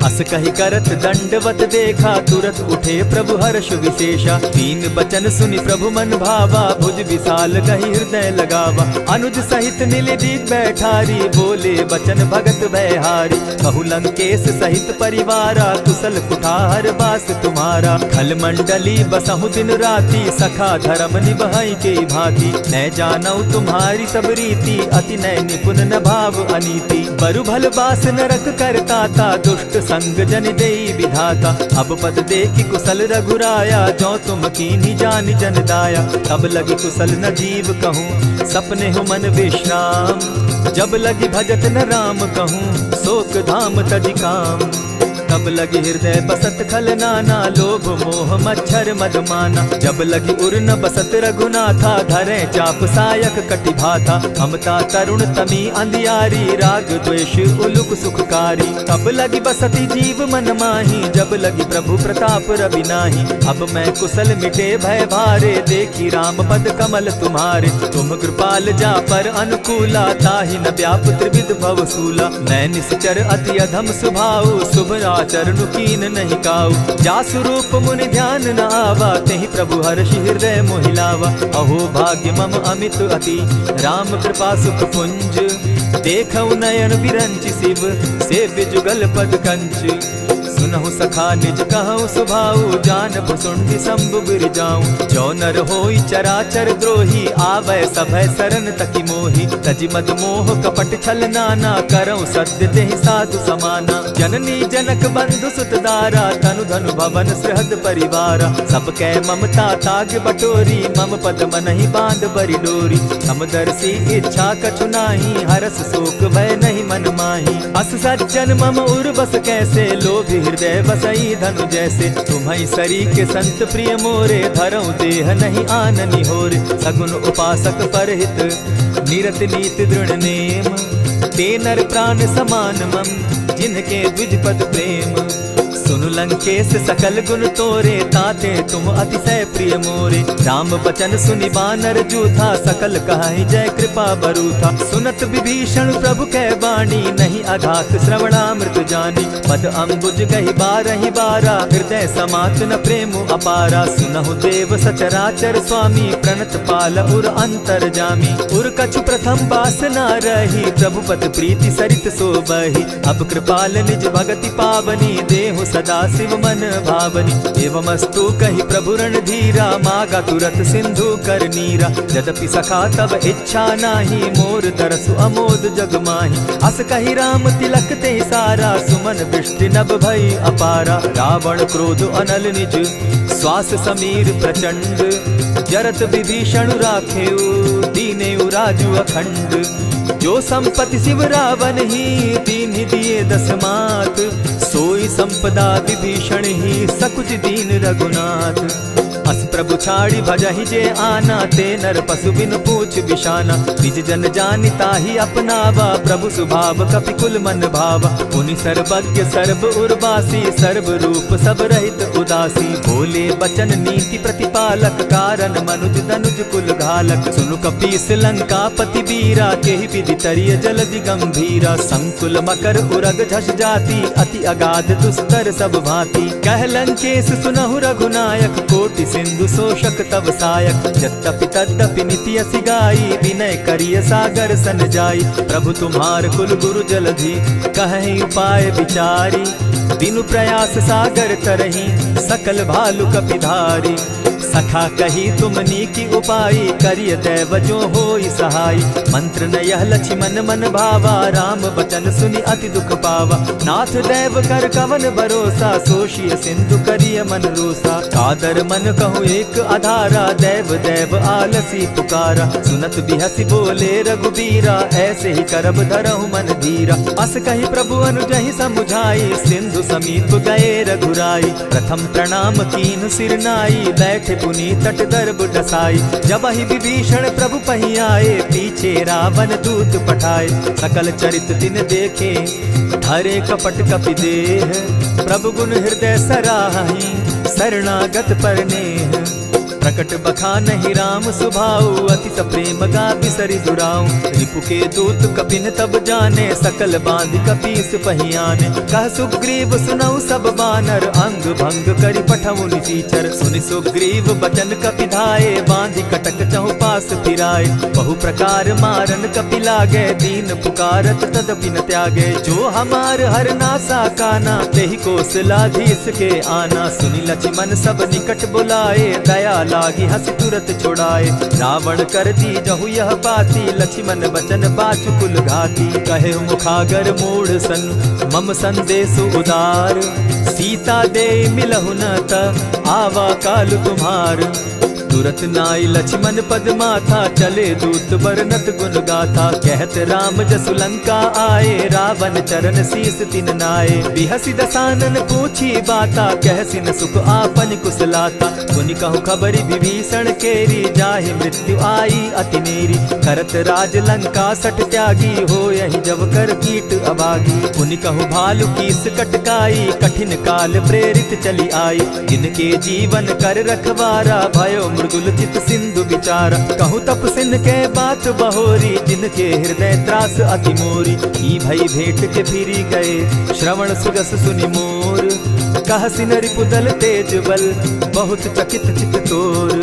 अस कहि करत दंडवत देखा, तुरत उठे प्रभु हर्ष विशेषा। तीन बचन सुनि प्रभु मन भावा, भुज विशाल कहि हृदय लगावा। अनुज सहित नीलदीप बैठारी, बोले बचन भगत भयहारी। कहु लंकेश सहित परिवारा, कुशल कुठार बास तुम्हारा। खल मंडली बसहु दिन राति, सखा धर्म निभाई के भांति। न जानऊ तुम्हारी सब रीति, अति नय निपुण न भाव अनीति। बरु भल बास नरक करताता, दुष्ट संग जन देई विधाता। अब पद देखि कुशल रघुराया, जो तुम कीन्ही जानि जन दाया। तब लगी कुशल न जीव कहूँ, सपने हो मन विश्राम। जब लगी भजत न राम कहूँ, शोक धाम तजि काम। तब लगी हृदय बसत खल नाना, लोभ मोह मच्छर मद माना। जब लगी उर न बसत रघुनाथा, धरे चाप सायक कटि भाथा। ममता तरुण तमी अंधियारी, राग द्वेष उलुक सुखकारी। तब लगी बसती जीव मन माही, जब लगी प्रभु प्रताप रवि नाही। अब मैं कुशल मिटे भय भारे, देखी राम पद कमल तुम्हारे। तुम कृपाल जा पर अनुकूला, ताहि न व्याप त्रिविध भव सूला। मैं निश्चर अति अधम सुभाऊ, शुभ चरण कीन नहीं काऊ। जासु रूप मुनि ध्यान न आवा, तेहि प्रभु हर्षि हृदय मोहिलावा। अहो भाग्य मम अमित अति, राम कृपा सुख पुंज। देखऊ नयन बिरंचि शिव, सेव्य जुगल पद कंच। सुनहु सखा निज कहूँ सुभाऊ, जानबु सुंडि शंभु गिर जाऊं। जो नर होई चराचर द्रोही, आवे सभय शरण तकि मोहि। तजि मद मोह कपट छल नाना, करऊँ सत्य तेहि साधु समाना। जननी जनक बंधु सुत दारा, तनु धनु भवन सृहद परिवारा। सब कै ममता ताग बटोरी, मम पद मनहि बांध बरि डोरी। समदर्शी इच्छा कछु नाही, हरस शोक भय नहीं मन माही। अस सज्जन मम उर बस कैसे, लोभी हृदय बसई धनु जैसे। तुम्हि सरी के संत प्रिय मोरे, धरऊ देह नहीं आननि होरे। सगुन उपासक परहित, निरत नीति दृढ़ नेम। ते नर प्राण समान मम, जिनके द्विज पद प्रेम। सुनु लंकेश सकल गुण तोरे, ताते तुम अतिशय प्रिय मोरे। राम बचन सुनि बानर जूथा, सकल कहाहि जय कृपा बरूथा। सुनत विभीषण प्रभु कै बाणी, नहीं अघात श्रवणामृत जानी। पद अम्बुज गहि बारहि बारा, हृदय समात न प्रेम अपारा। सुनहु देव सचराचर स्वामी, प्रणत पाल उर अंतर जामी। उर कछु प्रथम बास न रही, प्रभु पद प्रीति सरित सोबहि। अब कृपाल निज भगति पावनी, देहु सदा शिव मन भावनी। एवमस्तु कहि प्रभु रणधीरा, मागा तुरत सिंधु कर नीरा। यद्यपि सखा तब इच्छा नाही, मोर तरसु अमोद जग माही। अस कहि राम तिलक ते सारा, सुमन वृष्टि नभ भई अपारा। रावण क्रोध अनल निज, श्वास समीर प्रचंड। जरत विभीषण राखेउ, दीनेउ राजु अखंड। जो संपत्ति शिव रावण ही, दीन्हि दिए दस मात। सोई सोई संपदा विभीषण ही सकुच दीन रघुनाथ। अस प्रभु छाड़ी भजहि जे आना, ते नर पशु बिन पूछ बिशाना। निज जन जानि ताहि अपनावा, प्रभु स्वभाव कपि कुल मन भावा। मुनि सर्वज्ञ सर्व उर्वासी, सर्व रूप सब रहित उदासी। बोले बचन नीति प्रतिपालक, कारण मनुज दनुज कुल घालक। सुनु कपीस लंकापति वीरा, केहि विधि तरिय जलधि गंभीरा। संकुल मकर उरग झष जाति, अति अगाध दुस्तर सब भांति। कह लंकेश सुनहु रघुनायक, कोटि सिंधु शोषक तब सायक। यद्यपि तद्यपि निति असि गाई, विनय करिय सागर सन जाई। प्रभु तुम्हार कुल गुरु जलधि, कहि उपाय विचारी। दिनु प्रयास सागर तरही, सकल भालु कपिधारी। सखा कही तुमनी की उपाय, करिय दैव जो होई सहाय। मंत्र न यह लक्ष्मण मन भावा, राम बचन सुनि अति दुख पावा। नाथ दैव कर कवन भरोसा, सोषिय सिंधु करिय मन रोसा। कादर मन कहूँ एक आधारा, दैव दैव आलसी पुकारा। सुनत बिहसी बोले रघुबीरा, ऐसे ही करब धरहु मन धीरा। अस कही प्रभु अनुजहि समुझाई, सिंधु समीप गए रघुराई। प्रथम प्रणाम कीन सिर नाई, बैठे पुनि तट दर्भ डसाई। जब ही विभीषण प्रभु पही आए, पीछे रावण दूत पठाए। सकल चरित तिन देखे, धरे कपट कपि देह। प्रभु गुण हृदय सराहि, शरणागत पर नेह। प्रकट बखानहि राम सुभाऊ, अति सप्रेम गा बिसरि दुराऊ। रिपु के दूत कपिन तब जाने, सकल बांधि कपीस पहियाने। कह सुग्रीव सुनऊ सब बानर, अंग भंग करि पठऊ निसीचर। सुनि सुग्रीव बचन कपि धाये, बांधि कटक चहु पास फिराए। बहु प्रकार मारन कपि लागे, दीन पुकारत तदपि न त्यागे। जो हमार हर नासा काना, तेहि कौशलाधीश के आना। सुनि लक्ष्मण सब निकट बुलाए, दया लागी हंस तुरत छुड़ाए। रावण कर दी जहु यह बाती, लक्ष्मण बचन बाचु कुल घाती। कहे मुखागर मूढ़ सन, मम संदेश उदार। सीता दे मिलहु न त, आवा काल तुम्हार। तुरत नाई लक्ष्मण पद माथा, चले दूत बरनत गुण गाथा। कहत राम जसु लंका आए, रावण चरण शीस तिन नाए। बिहसी दसानन पूछी बाता, कहसिन सुख आपन कुशलाता। मुनि कहु खबरी विभीषण केरी, जाहि मृत्यु आई अति नेरी। करत राज लंका सट त्यागी, हो यही जब कर कीट अभागी। मुनि कहु भालु कीस कटकाई, कठिन काल प्रेरित चली आई। जिनके जीवन कर रखवारा, भयो मृदुल चित सिंधु विचारा। कहूँ तप सिन के बात बहोरी, जिनके हृदय त्रास अति मोरी। ई भई भेंट के फिरी गए, श्रवण सुजस सुनि मोर। कह सिन रिपुदल तेज बल, बहुत चकित चित तोर।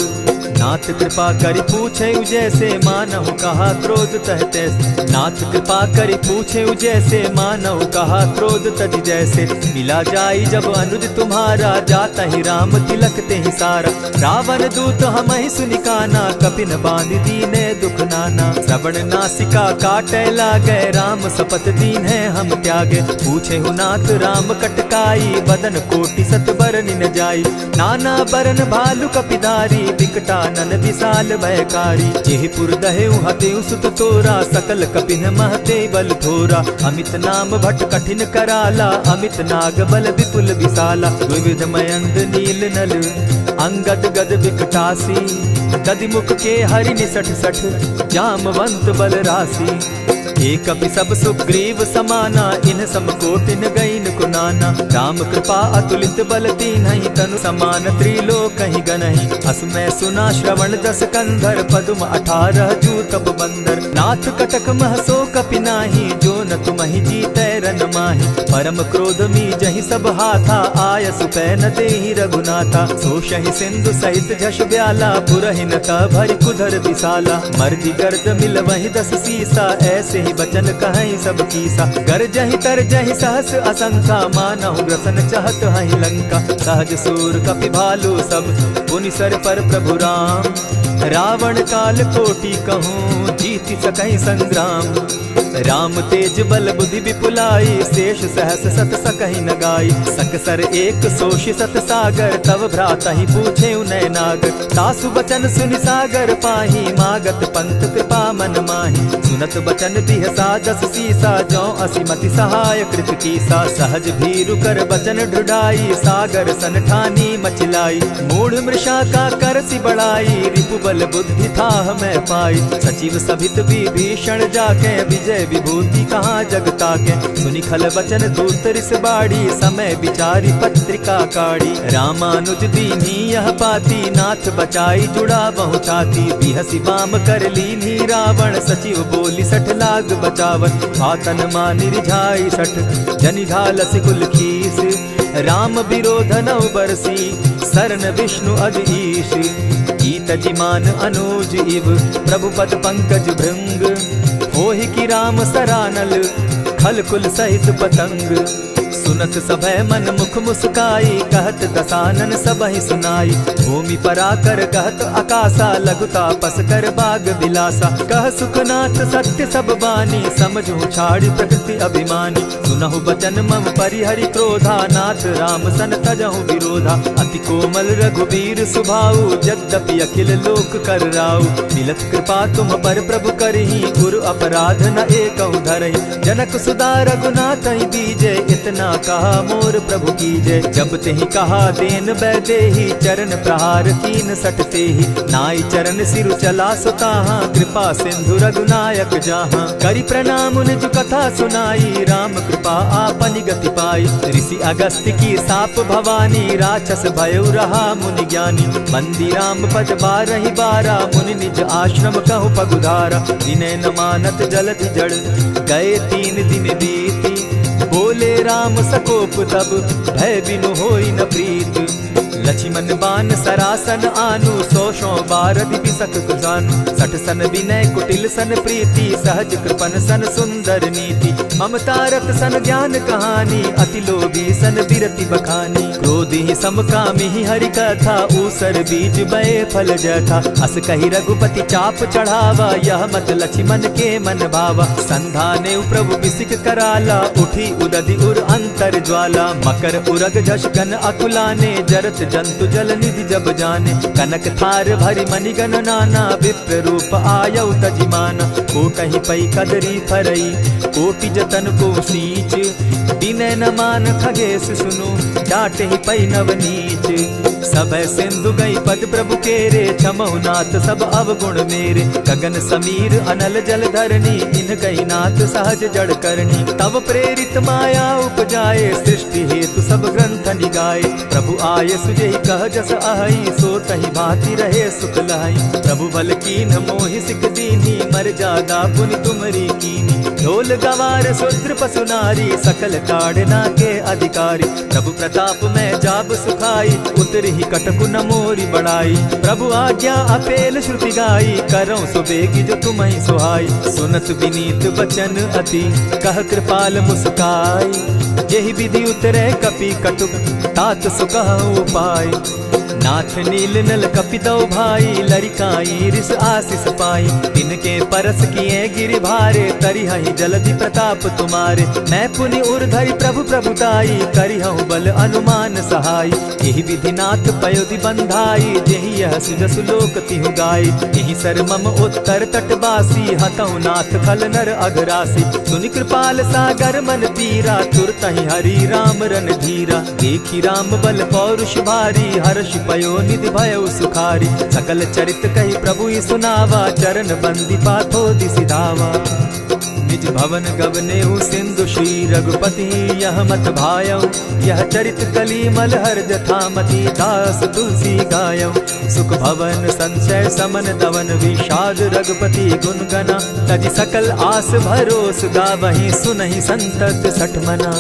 नाथ कृपा करि पूछे जैसे, मानहु कहा क्रोध तह तैसे। नाथ कृपा करि पूछे जैसे, मानहु कहा क्रोध तज जैसे। मिला जाई जब अनुज तुम्हारा, जाता ही राम तिलक ते ही सारा। रावण दूत हम ही सुनि काना, कपिन बांधि दीने दुख नाना। श्रवण नासिका काटे लागे, राम सपत दीन है हम त्यागे। पूछे हु नाथ राम कटकाई, बदन कोटि सत बरनि न जाई। नाना बरन भालु कपिधारी, विकटा नन विशाल भयकारी। जेहिपुर दहेउ हतेउ सुत तोरा, सकल कपिन महते बल थोरा। अमित नाम भट कठिन कराला, अमित नाग बल विपुल विशाला। द्विविध मयंद नील नल, अंगद गद विकटासी। दधिमुख के हरि निसठ सठ, जामवंत बल राशि। एक कपि सब सुग्रीव समाना, इन सम कोटिन गईन कुनाना। राम कृपा अतुलित बल तीन्हि, तनु समान त्रिलोक ही गनहि। असमय सुना श्रवण दस कंधर, पदुम 18 जूतब बंदर। नाथ कटक महसो कपि नाही, जो न तुमहि जीतै रन माहि। परम क्रोध मी जहि सब हाथा, आय सुपै न देहि रघुनाथा। सोषहि सिंधु सहित झष ब्याला, पुरहिन त भरि कुधर विशाला। मर्दि गर्द मिल वहि 10 सीसा, ऐसे ही बचन कहीं सब कीसा। गरजहि तरजहि सहस असंख्या, मानहु ग्रसन चहत हहि लंका। सहज सूर कपि भालु सब, पुनि सर पर प्रभु राम। रावण काल कोटि कहूँ, जीति सकहि संग्राम। राम तेज बल बुद्धि विपुलाई, शेष सहस सत सकहि न गाई। सकसर एक सोषि सत सागर, तव भ्रातहि पूछे उनय नागर। तासु बचन सुनि सागर पाही, मागत पंत कृपा मन माही। सुनत बचन बिहसा जस सीसा, जौ असिमति सहाय कृत कीसा। सहज भीरु कर बचन ढुढ़ाई, सागर सन ठानी मचिलाई। मूढ़ मृषा का करसि बढ़ाई, रिपु बल बुद्धि थाह मैं पाई। सचिव सभित विभीषण जाके, विजय विभूति कहाँ जग ताके। सुनि खल बचन दूत रिस बाड़ी, समय विचारी पत्रिका काढ़ी। रामानुज दीन्ही यह पाती, नाथ बचाई जुड़ा बहु छाती। बिहसी बाम कर लीन्ही रावण, सचिव बोली सठ लाग बचावन। आतन मानि रिझाई सठ, जनि ढालसि कुल खीस। राम विरोध नौ बरसी, सरन विष्णु अधीश। ईत जिमान अनुज इव, प्रभु पद पंकज भृंग। होहि की राम सरानल, खल कुल सहित पतंग। सुनत सभय मन मुख मुस्काई, कहत दसानन सबहि सुनाई। भूमि पराकर कहत आकाशा, लघुता पस कर बाग बिलासा। कह सुखनाथ सत्य सब बानी, समझू छाड़ प्रकृति अभिमानी। सुनहु बचन मम परिहरि क्रोधा, नाथ राम सन तजहु विरोधा। अति कोमल रघुबीर सुभाऊ, यद्यपि अखिल लोक कर राऊ। मिलत कृपा तुम पर प्रभु करही, गुरु अपराध न एकहु धरहि। जनक सुदा रघुनाथ बीजे, इतना कहा मोर प्रभु की जय। जब तेहि कहा देन बैदेही, चरण प्रहार कीन सटते ही। नाई चरण सिरु चला सुताहा, कृपा सिंधु रघुनायक जाहा। करि प्रणाम निज कथा सुनाई, राम कृपा आपनि गति पाई। ऋषि अगस्त्य की साप भवानी, राक्षस भयउ रहा मुनि ज्ञानी। बंदी राम पद बारहि बारा, मुनि निज आश्रम कहु पगुधारा। विनय न मानत जलधि जड़, गए 3 दिन बीती। बोले राम सकोप तब, भय बिनु होई न प्रीत। लक्ष्मण बान सरासन आनु, 100 बारधि बिसक कुजानु। 60 सन विनय कुटिल सन प्रीति, सहज कृपन सन सुंदर नीति। ममता रत सन ज्ञान कहानी, अति लोभी सन बिरति बखानी। क्रोधि समकामी हरि कथा, ऊसर बीज बये फल जथा। अस कहि रघुपति चाप चढ़ावा, यह मत लक्ष्मण के मन भावा। संधाने प्रभु बिसिक कराला, उठी उदधि उर अंतर ज्वाला। मकर उरग झष घन अकुलाने, जरत जंतु जल निधि जब जाने। कनक थार भरी मणिगण नाना, विप्र रूप आयौ तजिमाना। कोटहि पै कदरी फरई, कोटि जतन को सींच। विनय न मान खगेश सुनु, डांटहि पै नवनीच। सबय सिंधु गई पद प्रभु केरे, छमहु नाथ सब अवगुण मेरे। गगन समीर अनल जल धरनी, इन कही नाथ सहज जड़ करनी। तब प्रेरित माया उपजाए, सृष्टि हेतु सब ग्रंथ निगाए। प्रभु आय सुजेहि कह जस अहई, सो तहि भांति रहे सुख लहई। प्रभु बल कीन्ह मोहि सिख दीन्ही, मर्यादा पुनि तुमरी कीन्ही। ढोल गवार शूद्र पशु नारी, सकल ताड़ना के अधिकारी। प्रभु प्रताप में जाब सुखाई, उतरहि कटकु न मोरी बड़ाई। प्रभु आज्ञा अपेल श्रुति गाई, करौ सो बेगी जो तुम्हि सुहाई। सुनत विनीत बचन अति, कह कृपाल मुस्काई। जेहि विधि उतरे कपि कटुक, तात सो कहु उपाय। नाथ नील नल कपितौ भाई, लरिकाई रिस आशीष पाई। तिनके परस किए गिरि भारे, तरिहहि जलधि प्रताप तुम्हारे। मैं पुनि उर्धरि प्रभु प्रभुताई, करिहु बल अनुमान सहाय। एहि विधि नाथ पयोधि बंधाई, जेहि यह सुजसु लोक तिहु गाई। एहि सर मम उत्तर तटवासी, हतौ नाथ खल नर अघरासी। सुनि कृपाल सागर मन पीरा, तुरतहि हरि राम रन धीरा। देखी राम बल पौरुष भारी, हर्ष पयो निधि भयउ सुखारी। सकल चरित कही प्रभु सुनावा, चरण बंदी पाथो दिसि धावा। निज भवन गवनेहु सिंधु श्री रघुपति, यह मत भायौ। यह चरित कली मलहर जथामति, दास तुलसी गायौ। सुख भवन संशय समन दवन, विषाद रघुपति गुण गना। तज सकल आस भरोस, गावहि सुनहि संतत सठ मना।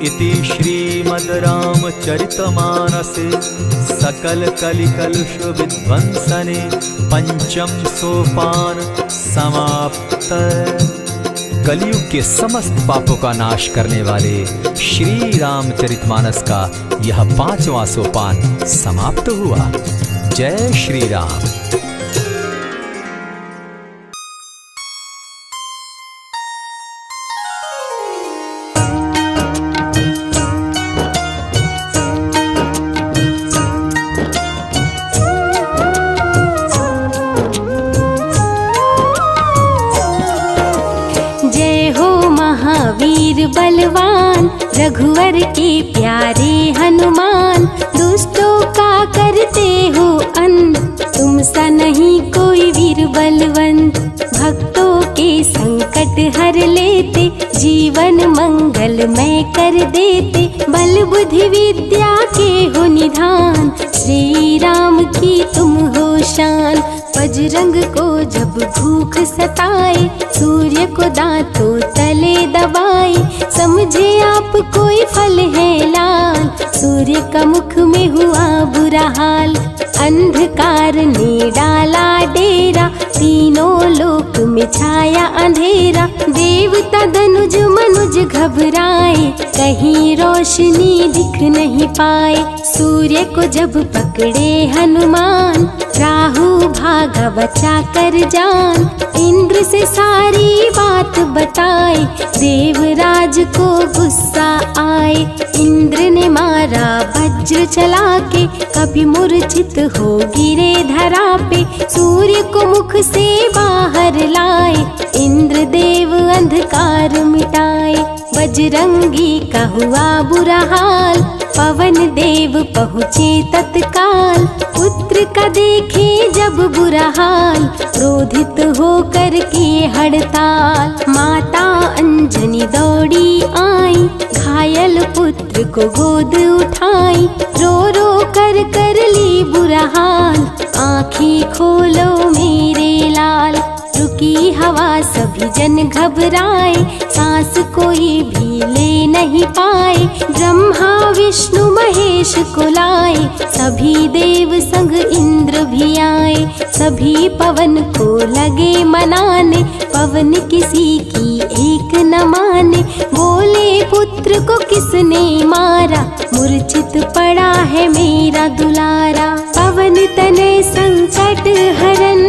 इति श्रीमद् रामचरितमानसे, सकल कलि कलुष विध्वंसने। पंचम सोपान समाप्त। कलयुग के समस्त पापों का नाश करने वाले श्री रामचरितमानस का यह 5वां सोपान समाप्त हुआ। जय श्री राम। महावीर बलवान, रघुवर के प्यारे हनुमान, दुष्टों का करते हो अंत, तुम सा नहीं कोई वीर बलवंत। भक्तों के संकट हर लेते, जीवन मंगलमय कर देते, बल बुद्धि विद्या के हो निधान, श्री राम की तुम हो शान। बजरंग को जब भूख सताए, सूर्य को दांतों तले दबाए, समझे आप कोई फल है लाल, सूर्य का मुख में हुआ बुरा हाल। अंधकार ने डाला डेरा, तीनों लोक में छाया अंधेरा, देवता धनुज मनुज घबराए, कहीं रोशनी दिख नहीं पाए। सूर्य को जब पकड़े हनुमान, राहु भागा बचा कर जान, इंद्र से सारी बात बताए, देवराज को गुस्सा आए। इंद्र ने मारा वज्र चला के, कभी मूर्छित हो गिरे धरा पे, सूर्य को मुख से बाहर लाए, इंद्र देव अंधकार मिटाए। बजरंगी का हुआ बुरा हाल, पवन देव पहुँचे तत्काल, पुत्र का देखे जब बुरा हाल, क्रोधित होकर किए हड़ताल। माता अंजनी दौड़ी आई, घायल पुत्र को गोद उठाई, रो रो कर ली बुरा हाल, आँखें खोलो मेरे लाल। रुकी हवा सभी जन घबराए, सांस कोई भी ले नहीं पाए, ब्रह्मा विष्णु महेश को लाए, सभी देव संग इंद्र भी आए, सभी पवन को लगे मनाने, पवन किसी की एक न माने, बोले पुत्र को किसने मारा, मूर्छित पड़ा है मेरा दुलारा। पवन तनय संकट हरन,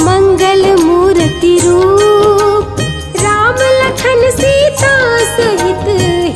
मंगल मूर्ति रूप, राम लखन सीता सहित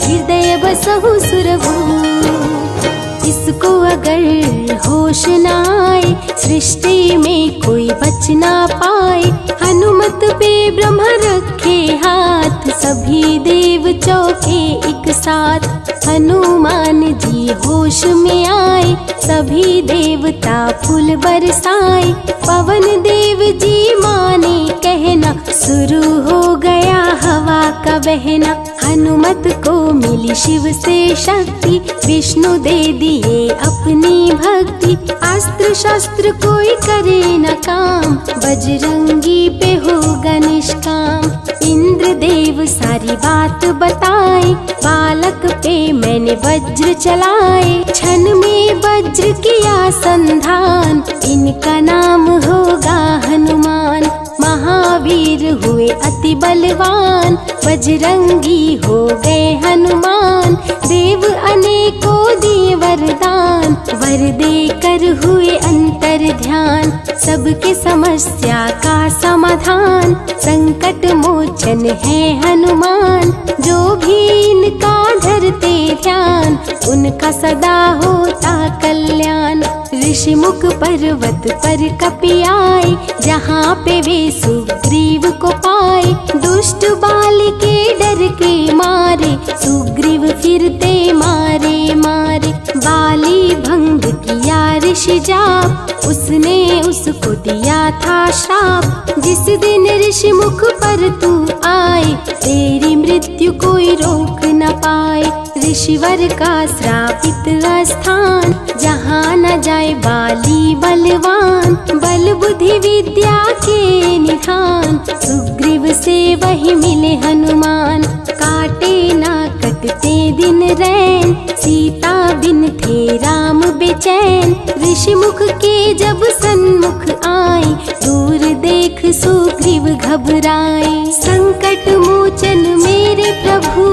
हृदय बसहु सुरभूप। इसको अगर होश न आए, सृष्टि में कोई बच ना पाए, हनुमत पे ब्रह्मा रखे हाथ, सभी देव चौके एक साथ। हनुमान जी होश में आए, सभी देवता फूल बरसाए, पवन देव जी माने कहना, शुरू हो गया हवा का बहना। हनुमत को मिली शिव से शक्ति, विष्णु दे दिए अपनी भक्ति, अस्त्र शस्त्र कोई करे न काम, बजरंगी पे होगा निष्काम। इंद्र देव सारी बात बताए, बालक पे मैंने वज्र चलाए, क्षण में वज्र किया संधान, इनका नाम होगा हनुमान। महावीर हुए अति बलवान, बजरंगी हो गए हनुमान, देव अनेकों दिए वरदान, वर देकर हुए अंतर ध्यान, सबके समस्या का समाधान, संकट मोचन है हनुमान, जो भी इनका धरते ध्यान, उनका सदा होता कल्याण। ऋषि मुख पर्वत पर कपि आए, जहाँ पे वे सुग्रीव को पाए, दुष्ट बाल के डर के मारे, सुग्रीव फिरते मारे मारे, बाली भंग किया ऋषि जाप, उसने उसको दिया था श्राप, जिस दिन ऋषि मुख पर तू आए, तेरी मृत्यु कोई रोक न पाए। ऋषिवर का श्रापित स्थान, जहाँ न जाए बाली बलवान, बल बुद्धि विद्या के निधान, सुग्रीव से वही मिले हनुमान। काटे ना कटते दिन रैन, सीता बिन थे राम बेचैन, ऋषि मुख के जब सन्मुख आए, दूर देख सुग्रीव घबराए। संकट मोचन मेरे प्रभु,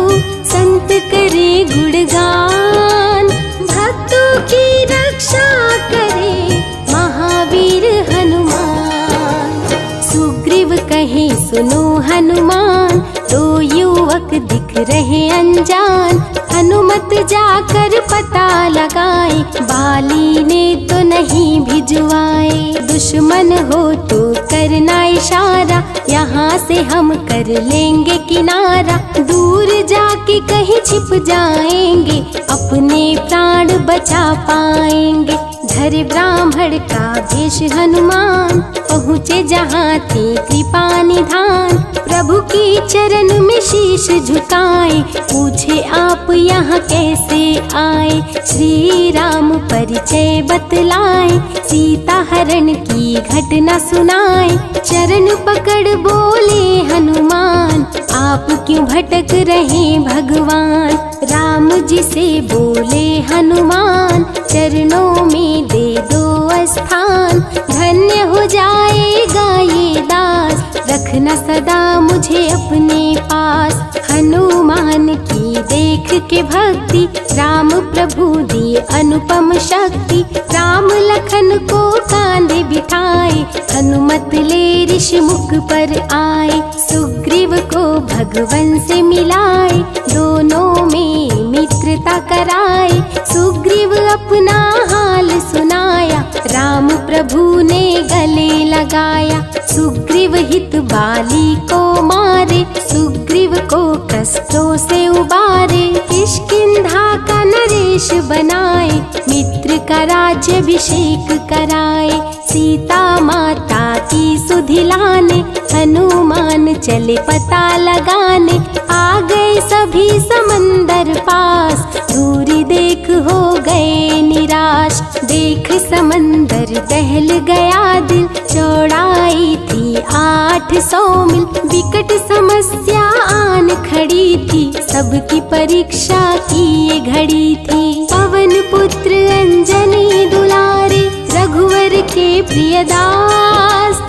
संत करे गुणगान, भक्तों की रक्षा करे महावीर हनुमान। सुग्रीव कहे सुनो हनुमान, दो युवक दिख रहे अनजान, हनुमत जाकर पता लगाए, बाली ने तो नहीं भिजवाए। दुश्मन हो तो करना इशारा, यहाँ से हम कर लेंगे किनारा, दूर जा के कहीं छिप जाएंगे, अपने प्राण बचा पाएंगे। धरे ब्राह्मण का वेश हनुमान, पहुँचे जहाँ थे कृपा निधान। प्रभु की चरण में शीश झुकाए, पूछे आप यहाँ कैसे आए। श्री राम परिचय बतलाए, सीता हरण की घटना सुनाए। चरण पकड़ बोले हनुमान, आप क्यों भटक रहे भगवान। राम जी से बोले हनुमान, चरणों में दे दो स्थान। धन्य हो जाएगा ये दास, रखना सदा मुझे अपने पास। हनुमान की देख के भक्ति, राम प्रभु दिए अनुपम शक्ति। राम लखन को कांधे बिठाए, हनुमत ले ऋषि मुख पर आए। सुग्रीव को भगवन से मिलाए, दोनों में मित्रता कराए। सुग्रीव अपना हाल सुनाया, राम प्रभु ने गले लगाया। सुग्रीव हित बाली को मारे, सुग्रीव को कष्टों से उबारे। किष्किंधा का नरेश बनाए, मित्र का राज्याभिषेक कराए। सीता माता की सुधि लाने, हनुमान चले पता लगाने। आ गए सभी समंदर पास, दूरी देख हो गए निराश। देख समंदर दहल गया दिल, चौड़ाई थी 800 मील। विकट समस्या आन खड़ी थी, सबकी परीक्षा की ये घड़ी थी। पवन पुत्र अंजनी दुलारे, रघुवर के प्रिय दास।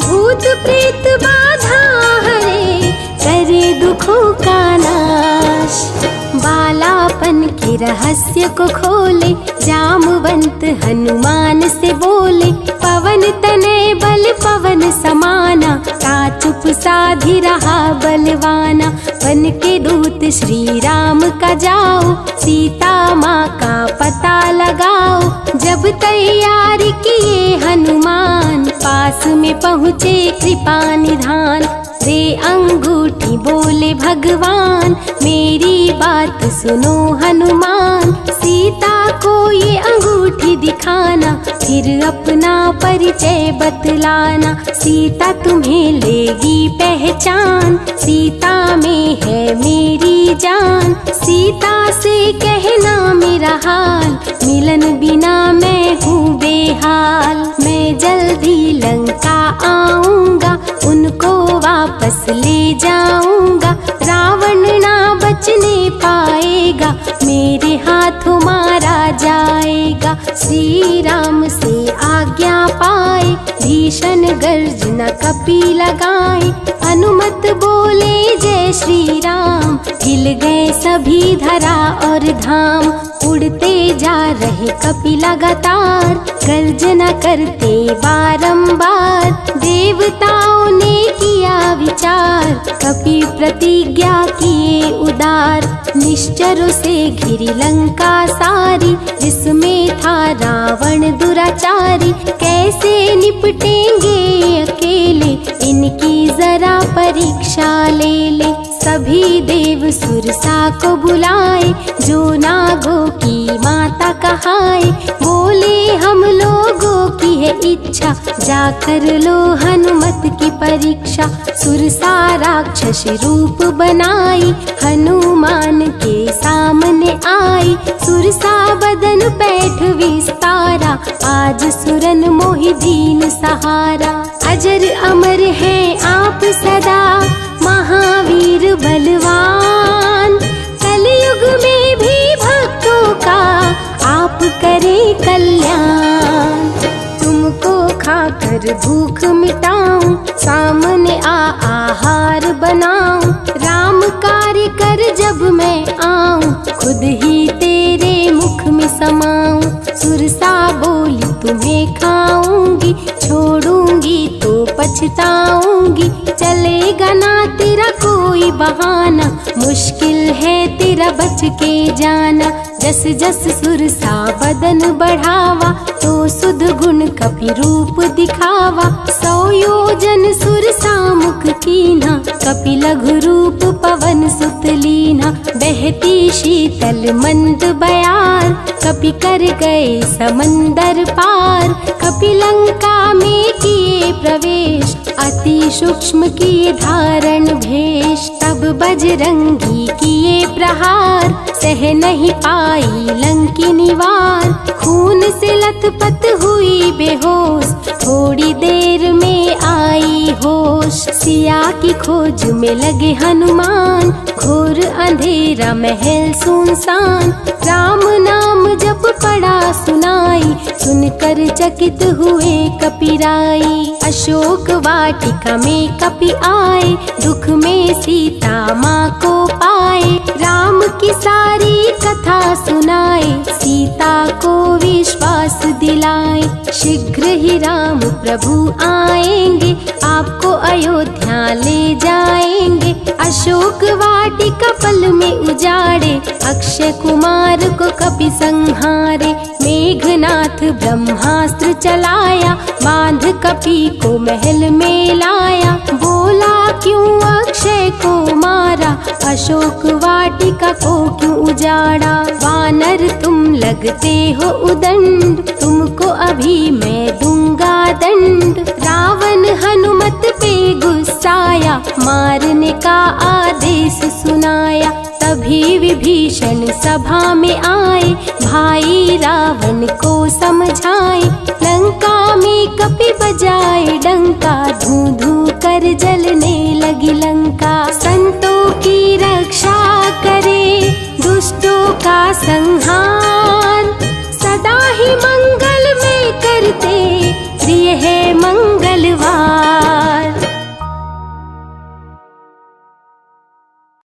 भूत प्रेत बाधा हरे, करे दुखों का नाश। बालापन के रहस्य को खोले, जामवंत हनुमान से बोले। पवन तनय बल पवन समाना, का चुप साधी रहा बलवाना। बन के दूत श्री राम का जाओ, सीता माँ का पता लगाओ। जब तैयारी किए हनुमान, पास में पहुँचे कृपा निधान। दे अंगूठी बोले भगवान, मेरी बात सुनो हनुमान। सीता को ये अंगूठी दिखाना, फिर अपना परिचय बतलाना। सीता तुम्हें लेगी पहचान, सीता में है मेरी जान। सीता से कहना मेरा हाल, मिलन बिना मैं हूँ बेहाल। मैं जल्दी लंका आऊँगा, उनको वापस ले जाऊँगा। रावण ना बचने पाएगा, मेरे हाथों मारा जाएगा। श्री राम से आज्ञा पाए, भीषण गर्जना कपि लगाए। हनुमत बोले जय श्री राम, हिल गए सभी धरा और धाम। उड़ते जा रहे कपि लगातार, गर्जना करते बारंबार। देवताओं ने किया विचार, कपि प्रतिज्ञा किए उदार। निश्चरों से घिरी लंका सारी, जिसमें था रावण दुराचारी। कैसे निपटेंगे अकेले, इनकी जरा परीक्षा ले ले। सभी देव सुरसा को बुलाए, जो नागों की माता कहाए। बोले हम लोगों की है इच्छा, जाकर लो हनुमत की परीक्षा। सुरसा राक्षस रूप बनाई, हनुमान के सामने आई। सुरसा बदन पैठ विस्तारा, आज सुरन मोहि दीन सहारा। अजर अमर है आप सदा, महावीर बलवान। कलयुग में भी भक्तों का आप करें कल्याण। तुमको खाकर भूख मिटाऊं, सामने आहार बनाऊं। राम कार्य कर जब मैं आऊं, खुद ही तेरे मुख में समाऊं। सुरसा बोली तुम्हें खाऊंगी, छोड़ूंगी तो पछताऊंगी। चलेगा ना तेरा कोई बहाना, मुश्किल है तेरा बच के जाना। जस जस सुरसा बदन बढ़ावा, तो सुध गुण कपि रूप दिखावा। 100 योजन सुरसा मुख कीन्हा, कपि लघु रूप पवन सुत लीन्हा। बहती शीतल मंद बयार, कपि कर गए समंदर पार। कपि लंका में किए प्रवेश, अति सूक्ष्म किए धारण भेष। तब बजरंगी किए प्रहार, सह नहीं पाई लंकिनी वार। खून से लथपथ हुई बेहोश, थोड़ी देर में आई होश। सिया की खोज में लगे हनुमान, घोर अंधेरा महल सुनसान। राम नाम जप पड़ा सुनाई, सुनकर चकित हुए कपिराई। अशोक वाटिका में कपि आए, दुख में सीता माँ को पाए। राम की सारी कथा सुनाए, सीता को विश्वास दिलाए। शीघ्र ही राम प्रभु आएंगे, आपको अयोध्या ले जाएंगे। अशोक वाटिका पल में उजाड़े, अक्षय कुमार को कपि संहारे। मेघनाथ ब्रह्मास्त्र चलाया, बांध कपि को महल में लाया। बोला क्यों अक्षय को मारा, अशोक वाटिका को क्यों उजाड़ा। वानर तुम लगते हो उदंड, तुमको अभी मैं दूंगा दंड। रावण हनुमत पे गुस्साया, मारने का आदेश सुनाया। तभी विभीषण सभा में आए, भाई रावण को समझाए। लंका में कपि बजाए डंका, धू धू कर जलने लगी लंका। संतों की रक्षा करे, दुष्टों का संहार